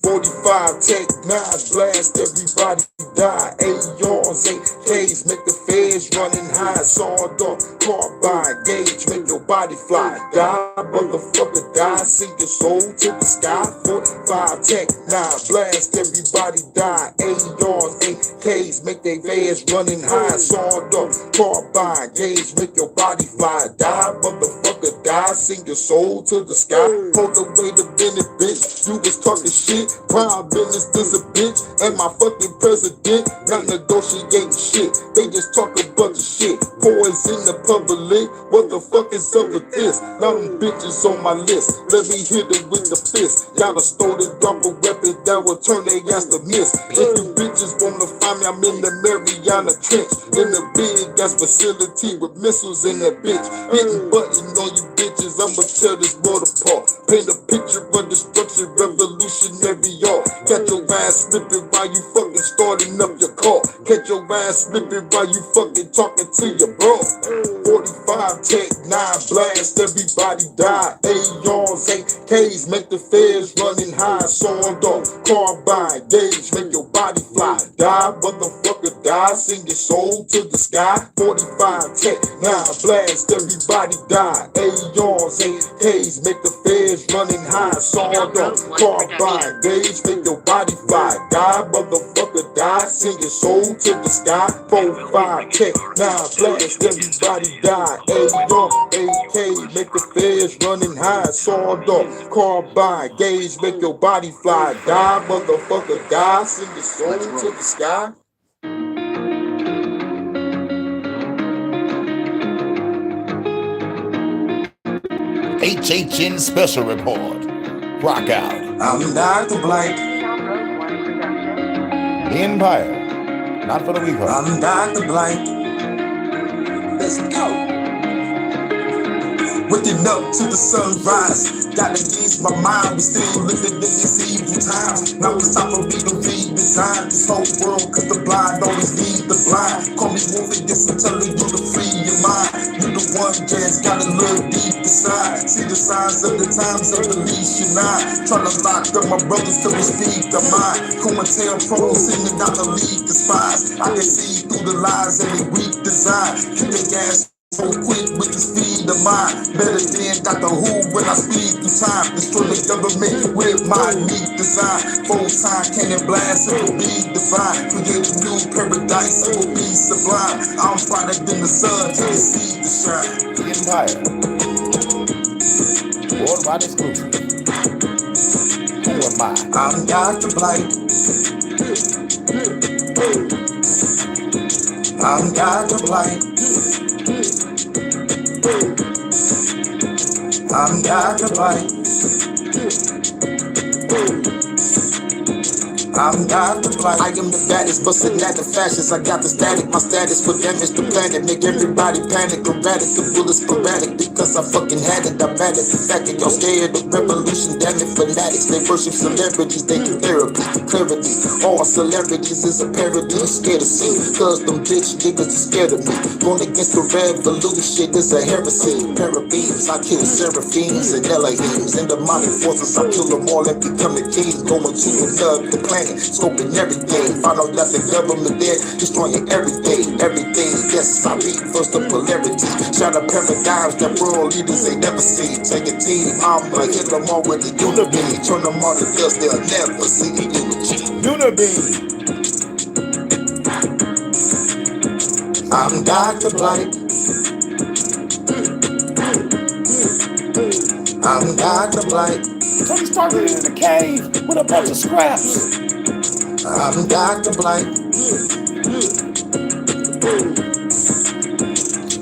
45 Tech 9s blast, everybody die. ARs, 8Ks, make the feds running high. Sawed off, carbine gauge, make your body fly. Die, motherfucker, die, sink your soul to the sky. 45 Tech 9 blast, everybody die. ARs, 8Ks, make they feds running high. Sawed off, carbine gauge, make your body fly. Die, motherfucker. motherfucker die, sing your soul to the sky. Hold the way to Bennett, bitch. You was talking shit, prime business this a bitch. And my fucking president not negotiating shit. They just talk a bunch of shit. Poison the public. What the fuck is up with this? Now them bitches on my list. Let me hit it with the fist. Got a stolen drop a weapon that will turn their ass to miss. If you bitches wanna find me, I'm in the Mariana Trench. In the big ass facility with missiles in that bitch. Hitting button on you bitches, I'ma tear this world apart. Paint a picture of destruction, revolutionary art. Catch your ass slipping while you fucking starting up your car. Catch your ass slipping while you fucking talking to your bro. 45 tech, 9 blast, everybody die. ARs, AKs, make the feds running high. Sawed off, carbine, gauge, make your body fly. Die, motherfucker, die, sing your soul to the sky. 45 tech, 9 blast, everybody die. ARs, AKs, make the feds running high. Sawed off, carbine, gauge, make your body fly. Die, motherfucker, die, sing your soul to the sky. 45 tech, 9 blast, everybody die. AR, AK, make the feds running high. Sawed off, carbine, gauge, make your body fly. Die, motherfucker, die, sing your soul to the sky. HHN Special Report. Rock out. I'm Dr. Blank. Empire. Not for the weak. I'm Dr. Blank. Let's go. Waking up to the sunrise. Gotta ease my mind. We still living in these evil times. Now it's time for me to redesign this whole world. Cause the blind always lead the blind. Call me Morpheus, I'm telling you to free your mind. You the one that's gotta look deep inside. See the signs of the times of the leash you're not. Trying to lock up my brothers till we speak the mind. COINTELPRO singing out the league of spies. I can see through the lies and the weak design. Keep their gas so quick with the speed of mine. Better than Dr. Who when I speed through time. Destroy the government with my neat design. Full time cannon blast, it will be divine. Create a new paradise, it will be sublime. I'm product in the sun till you see the shine. The Empire. Worldwide exclusive. Who am I? I'm Dr. Blight. I'm Dr. Blight. I'm Dr. Blight. I'm Dr. Blight. I am the baddest, bustin' at the fashions. I got the static, my status for damage the planet. Make everybody panic, erratic, the bullets sporadic. Because I fucking had it, I'm mad at the fact that y'all scared of revolution. Damn it, fanatics, they worship celebrities, they do therapy, clarity. All celebrities is a parody, you scared to see. Cause them bitch niggas are scared of me. Going against the revolution is a heresy. Parabeams, I kill seraphims and Elohims. And demonic forces, I kill them all and become the king. Going to another planet. Scoping everything, find out that the government there destroying everything, yes, I beat first the polarity, shatter paradigms that world leaders ain't never seen. Take a team, I'ma hit them all with the unibeam, turn them all to dust, they'll never see unibeam. I'm Dr. Blight. I'm Dr. Blight. So we started in the cave with a bunch of scraps. I'm Dr. Blight.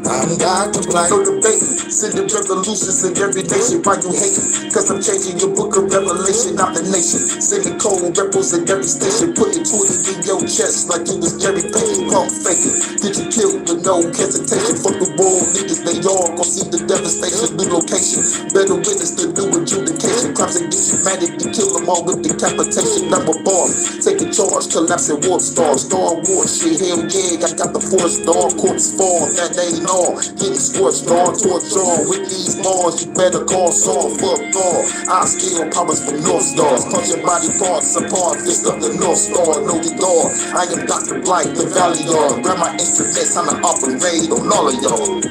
I'm Dr. Blight. No debate. Sending revolutions in every nation. Why you hate it? Cause I'm changing your book of revelation. I'm the nation. Sending cold rebels in every station. Putting 20 in your chest like you was Jerry Payton. Pump faking. Get you killed with no hesitation. Fuck the world niggas. They all gon' see the devastation. New location. Better witness to do adjudication. Crimes against humanity. Kill them all with decapitation. Number bombs. Taking charge. Collapsing warp stars. Star Wars shit. Hell yeah. I got the force. Star corpse form. That ain't all. Getting scorched on. Torch on. With these bars. You better call Saul. Fuck all. I steal powers from North Stars. Punching body parts apart. Fist of the North Star. Know the door. I am Dr. Blight. The Valley Yard. Grab my instruments. I'm an operate on all of y'all.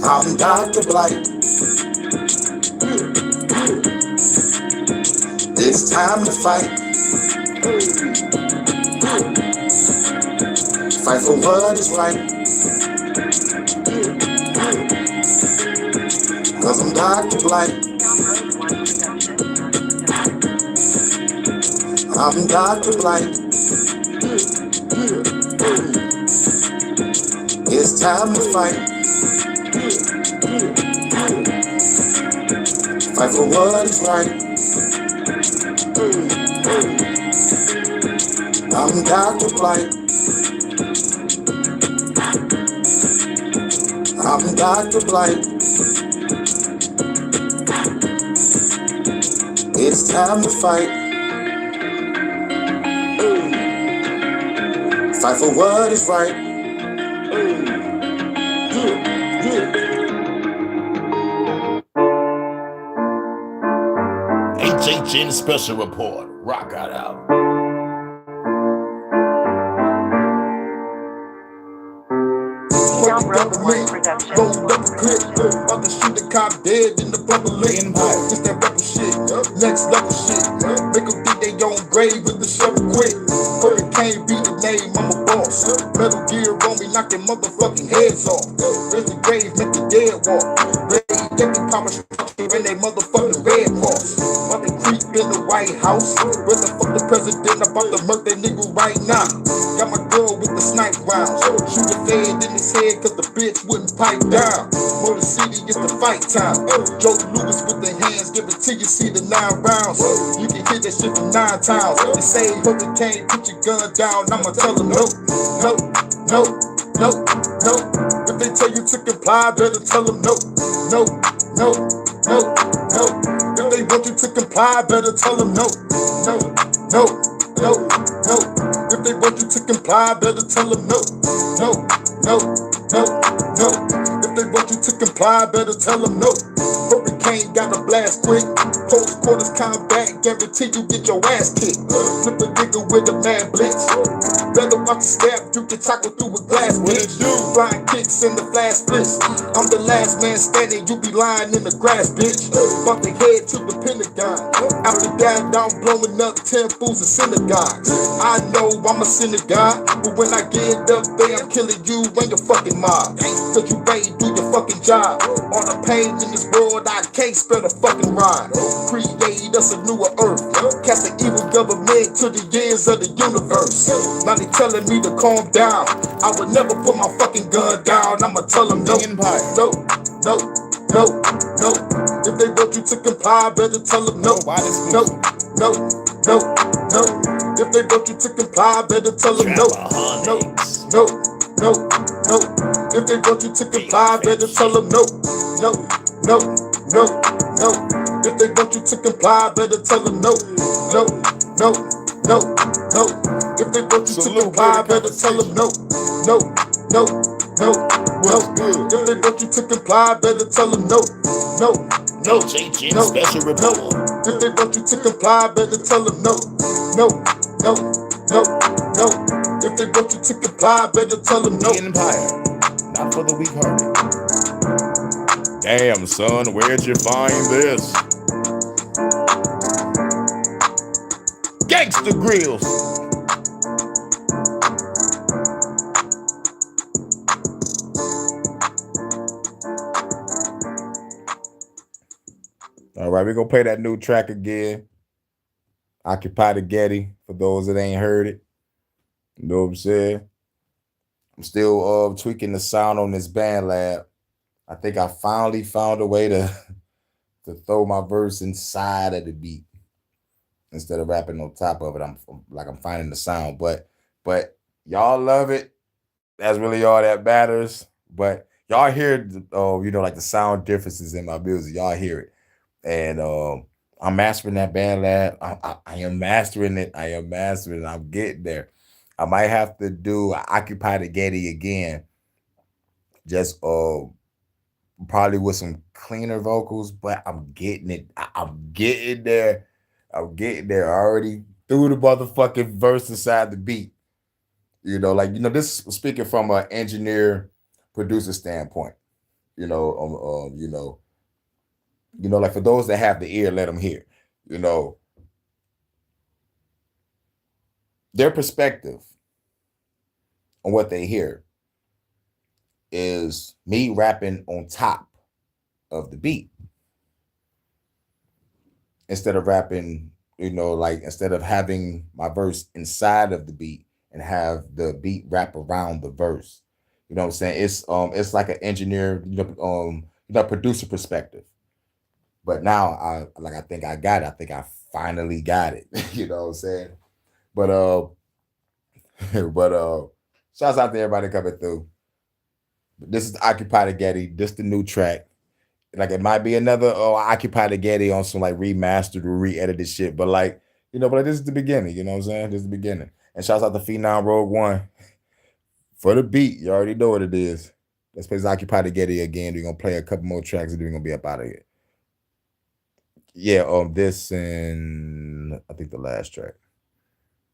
I'm Dr. Blight. It's time to fight. Fight for what is right. Cause I'm Dr. Blight. I'm Dr. Blight. It's time to fight. Fight for what is right. I'm Dr. Blight. I'm Dr. Blight. It's time to fight. Fight for what is right. HHN Special Report. Rock out. Down Road One Production. Rolled up a clip, about to shoot the cop dead in the public. It's that rapper shit, next level shit. Make them think they own grave with the shovel quick. Hurricane be the name, I'm a boss. Metal gear on me, knocking motherfucking heads off. There's the grave, make the dead walk. Grave, get the power structure and they motherfucking red cross. About to creep in the White House. Where the fuck the president about to murk that nigga right now? Got my girl with the snipe rounds. Shoot the fed in his head cause the bitch wouldn't pipe down. Motor City is the fight time. Joe Louis with the hands, give it to you, see the 9 rounds. You can hit that shit from 9 times. They say Hurricane, put your gun down, I'ma tell them no, no, no, no, no. If they tell you to comply, better tell them no, no, no, no, no. If they want you to comply, better tell them no, no, no, no, no. If they want you to comply, better tell them no, no, no, no, no. If they want you to comply, better tell them no. Hurricane got a blast quick. Close quarters combat, guarantee you get your ass kicked. Flip a nigga with a mad blitz. Better watch the step, you can tackle through a glass bitch. Flying kicks in the flash splits. I'm the last man standing, you be lying in the grass, bitch. About to head to the Pentagon. After that, I'm blowing up temples and synagogues. I know I'm a synagogue, but when I get up there, I'm killing you and your fucking mob. Cause you ain't do your fucking job. All the pain in this world, I can't spell a fucking rhyme. Create us a newer earth. Cast the evil government to the ends of the universe. Now they telling me to calm down. I would never put my fucking gun down. I'ma tell them no, no, no, no, no. If they want you to comply, better tell them no, no, no, no, no. If they want you to comply, better tell them no, no, no, no, no. If they want you to comply, better tell them no, no, no, no, no. If they want you to comply, better tell them no, no, no, no, no. If they want you to comply, better tell them no, no, no, no, no. If they want you to comply, better tell them no, no, no, HHN no, Special Report. no. If they want you to comply, better tell them no, no, no, no, no. If they want you to comply, better tell them no. Empire, not for the weak-hearted. Damn, son, where'd you find this? Gangsta Grills. All right, we're gonna play that new track again. Occupy the Getty, for those that ain't heard it. You know what I'm saying? I'm still tweaking the sound on this band lab. I think I finally found a way to throw my verse inside of the beat instead of rapping on top of it. I'm finding the sound, but y'all love it. That's really all that matters. But y'all hear like the sound differences in my music. Y'all hear it, and I'm mastering that band lab. I am mastering it. I'm getting there. I might have to do Occupy the Getty again. Just probably with some cleaner vocals, but I'm getting it. I'm getting there. I already threw the motherfucking verse inside the beat. This is speaking from an engineer producer standpoint. Like for those that have the ear, let them hear. Their perspective on what they hear is me rapping on top of the beat. instead of rapping, like instead of having my verse inside of the beat and have the beat wrap around the verse. You know what I'm saying? It's like an engineer, producer perspective. But now I think I got it. I think I finally got it. You know what I'm saying? But shouts out to everybody coming through. This is Occupy the Getty. This the new track. Like it might be another Occupy the Getty on some like remastered or re-edited shit. But like, but this is the beginning, you know what I'm saying? This is the beginning. And shouts out to Phenom Rogue One for the beat. You already know what it is. Let's play this Occupy the Getty again. We're gonna play a couple more tracks and then we're gonna be up out of here. Yeah, this and I think the last track.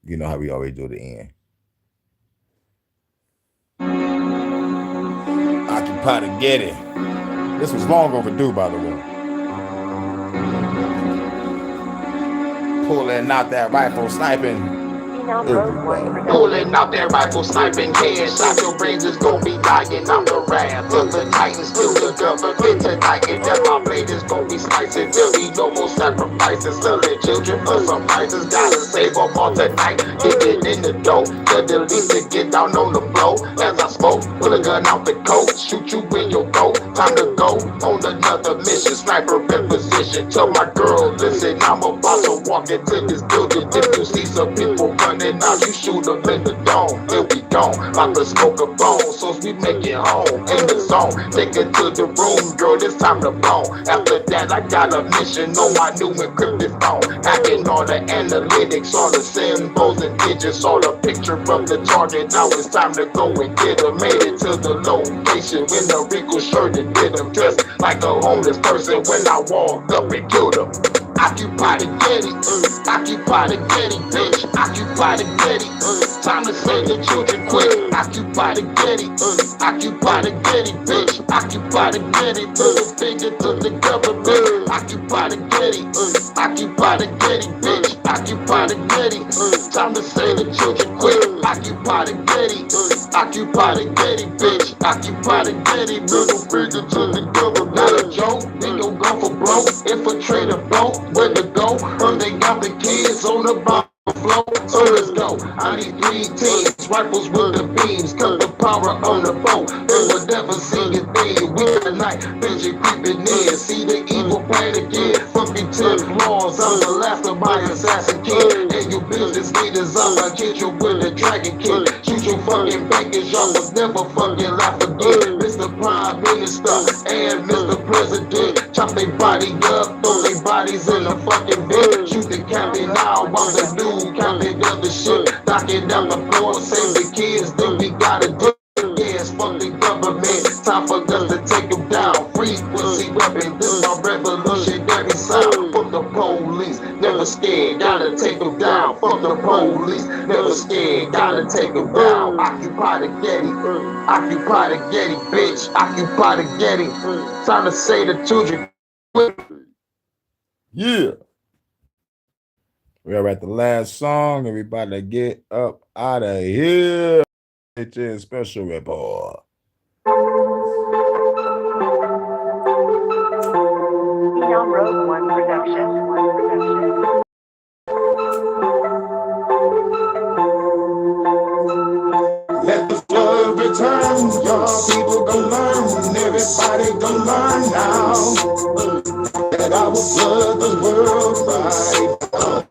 You know how we always do the end. Occupy the Getty. This was long overdue, by the way. Pulling out that rifle, sniping. Pulling out that rifle, sniping, headshot. Your brains is gonna be dying. I'm the wrath of the Titans, still the government tonight. And that my blade is gonna be slicing. There'll be no more sacrifices. Selling children for some prices. Gotta save them all tonight. Get it in the dough. The least to get down on the floor. As I smoke, pull a gun out the coat. Shoot you in your throat. Time to go on another mission. Sniper in position. Tell my girl, listen, I'm about to walk into this building. If you see some people running out, you shoot them in the dome. Here we go, about to smoke a bone. So we make it home in the zone. Take it to the room, girl, it's time to bone. After that, I got a mission on my new encrypted phone. Hacking all the analytics, all the symbols and digits, all the picture of the target. Now it's time to go and get them. Made it to the location when the wrinkle shirt and did them. Dressed like a homeless person when I walked up and killed them. Occupy the Getty, Occupy the Getty, bitch. Occupy the Getty, time to save the children quick. Occupy the Getty, Occupy the Getty, bitch. Occupy the Getty, middle finger to the government. Occupy the Getty, Occupy the Getty, bitch. Occupy the Getty, time to save the children quick. Occupy the Getty, Occupy the Getty, bitch. Occupy the Getty, middle finger to the government. Not a joke, we gon' go for broke. Infiltrate a boat, where to go? Heard they got the kids on the boat. Flow, so let's go. I need 3 teams, rifles with the beams, cut the power on the boat. They will never see a thing. We the night, vision creeping in. See the evil plan again. Fucking 10 laws, I'm the last of my assassin kid. And your business leaders, I'ma get you with a dragon kid. Shoot your fucking bankers, y'all will never fucking laugh again. Mr. Prime Minister and Mr. President, chop their body up, throw their bodies in the fucking bed. Shoot the captain now while the news counting up the shit, knocking down the floor, save the kids, then we gotta do it. Yes, fuck the government, time for us to take them down. Frequency weapon, this my revolutionary sound. Fuck the police, never scared, gotta take them down. Fuck the police, never scared, gotta take them down. Occupy the Getty, Occupy the Getty, bitch. Occupy the Getty, time to save the children. Yeah. We are at the last song. Everybody get up out of here. HHN Special Report. Rogue One Production. Let the flood return, y'all people gon' learn. Everybody gon' learn now that I will flood the world right now.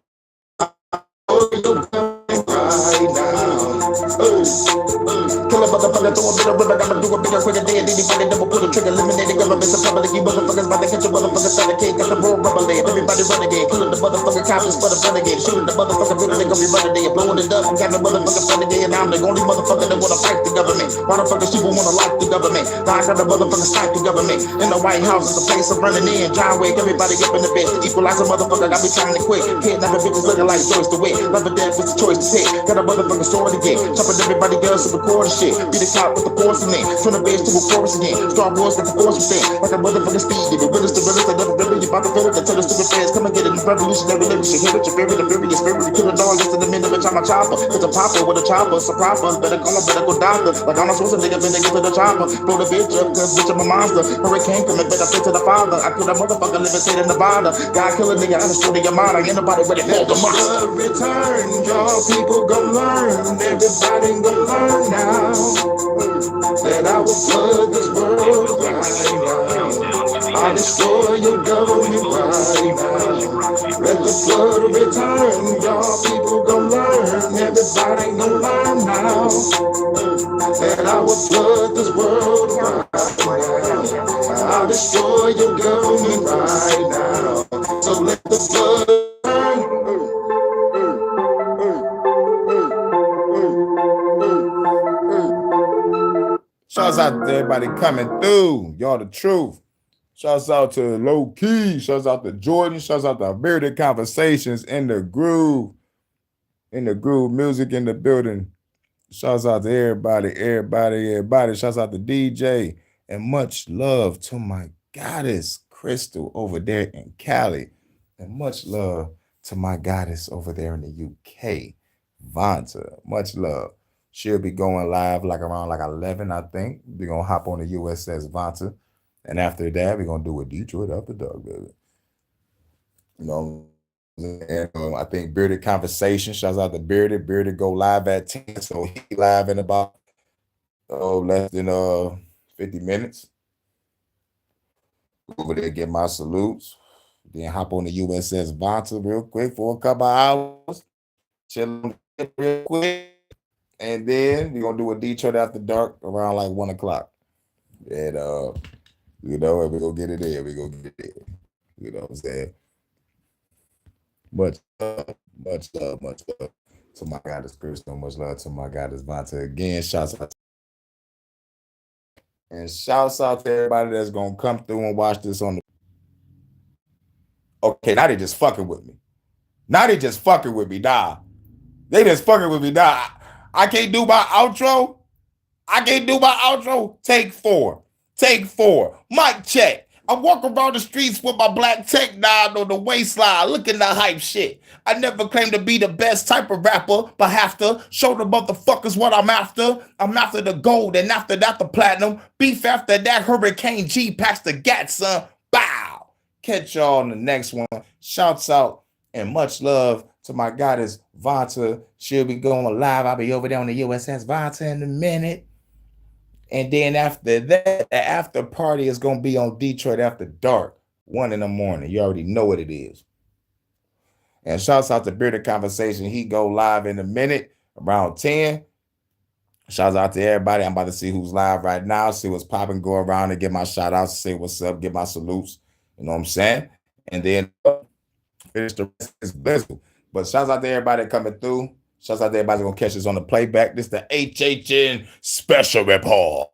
Kill a motherfucker, throw a bit of rubber, I'ma do a bigger quicker than anybody never pull a trigger, eliminating government supply, you motherfuckers about to catch a motherfucker, start a king, got the roll rubber land, everybody running again, killing the motherfucking cops for the fun again, shooting the motherfucker, really they gon' be running there, blowing it up, and got the motherfucker fun again, now I'm the only motherfucker that wanna fight the government, motherfuckers people wanna like the government, now I got the motherfucker fight the government, in the White House is the place I'm running in, John Wick, everybody up in the bed, equalize a motherfucker, got me trying to quit, kidnapping bitches looking like Joyce the Wit, love or death was the choice to pick, got a motherfucker sword again, chopping everybody girls to record and shit. shit. Be the cop with the force in it. Turn the bitch to a chorus again. Star Wars with the force within. Like a motherfucking speed. If it realest, the realest, I never really about to feel it. Tell the stupid fans, come and get it. Revolutionary lyrics. You hear it, you fear it, the fury, your spirit. You kill it all, listen to me, bitch, I'm a chopper. Cause a popper with a chopper, it's a proper. Better call him, better go doctor. Like I'm not supposed to nigga, better get to the chopper. Blow the bitch up, cause bitch, I'm a monster. Hurricane coming, better fit to the father. I kill that motherfucker living state in Nevada. God kill a nigga, I understood in your mind. Ain't nobody ready for the mother. Return, y'all people gon' learn. Everybody gon' learn now. That I will flood this world right now. I'll destroy your government right now. Let the flood return, y'all people gon' learn. Everybody gon' learn now. That I will flood this world right now. I'll destroy your government right now. So let the flood return. Shouts out to everybody coming through. Y'all the truth. Shouts out to Low Key. Shouts out to Jordan. Shouts out to Bearded Conversations in the groove. In the groove, music in the building. Shouts out to everybody. Shouts out to DJ. And much love to my goddess, Crystal, over there in Cali. And much love to my goddess over there in the UK, Vanta. Much love. She'll be going live like around like 11, I think. We're going to hop on the USS Vanta. And after that, we're going to do a Detroit After Dark, baby. You know, and, I think Bearded Conversation. Shouts out to Bearded. Bearded go live at 10. So he live in about less than 50 minutes. Over there, get my salutes. Then hop on the USS Vanta real quick for a couple hours. Chill real quick. And then we're gonna do a Detroit After Dark around like 1 o'clock. And you know, and we're gonna get it in. We're gonna get it in. You know what I'm saying? Much love to my goddess Crystal. Much love to my goddess Vanta. Again, shouts out. And shouts out to everybody that's gonna come through and watch this on the. Okay, now they just fucking with me. Nah. They just fucking with me, nah. I can't do my outro. Take four. Mic check. I walk around the streets with my black tech nod on the waistline, looking the hype shit. I never claimed to be the best type of rapper, but have to show the motherfuckers what I'm after. I'm after the gold, and after that the platinum. Beef after that, Hurricane G packs the gat, son. Bow. Catch y'all on the next one. Shouts out and much love to my goddess Vanta. She'll be going live. I'll be over there on the USS Vanta in a minute. And then after that, the after party is going to be on Detroit After Dark, 1 in the morning. You already know what it is. And shouts out to Bearded Conversation. He go live in a minute, around 10. Shouts out to everybody. I'm about to see who's live right now, see what's popping, go around and get my shout outs, say what's up, get my salutes. You know what I'm saying? And then finish the rest of this blizzard. But shouts out to everybody coming through. Shouts out to everybody going to catch us on the playback. This is the HHN Special Report.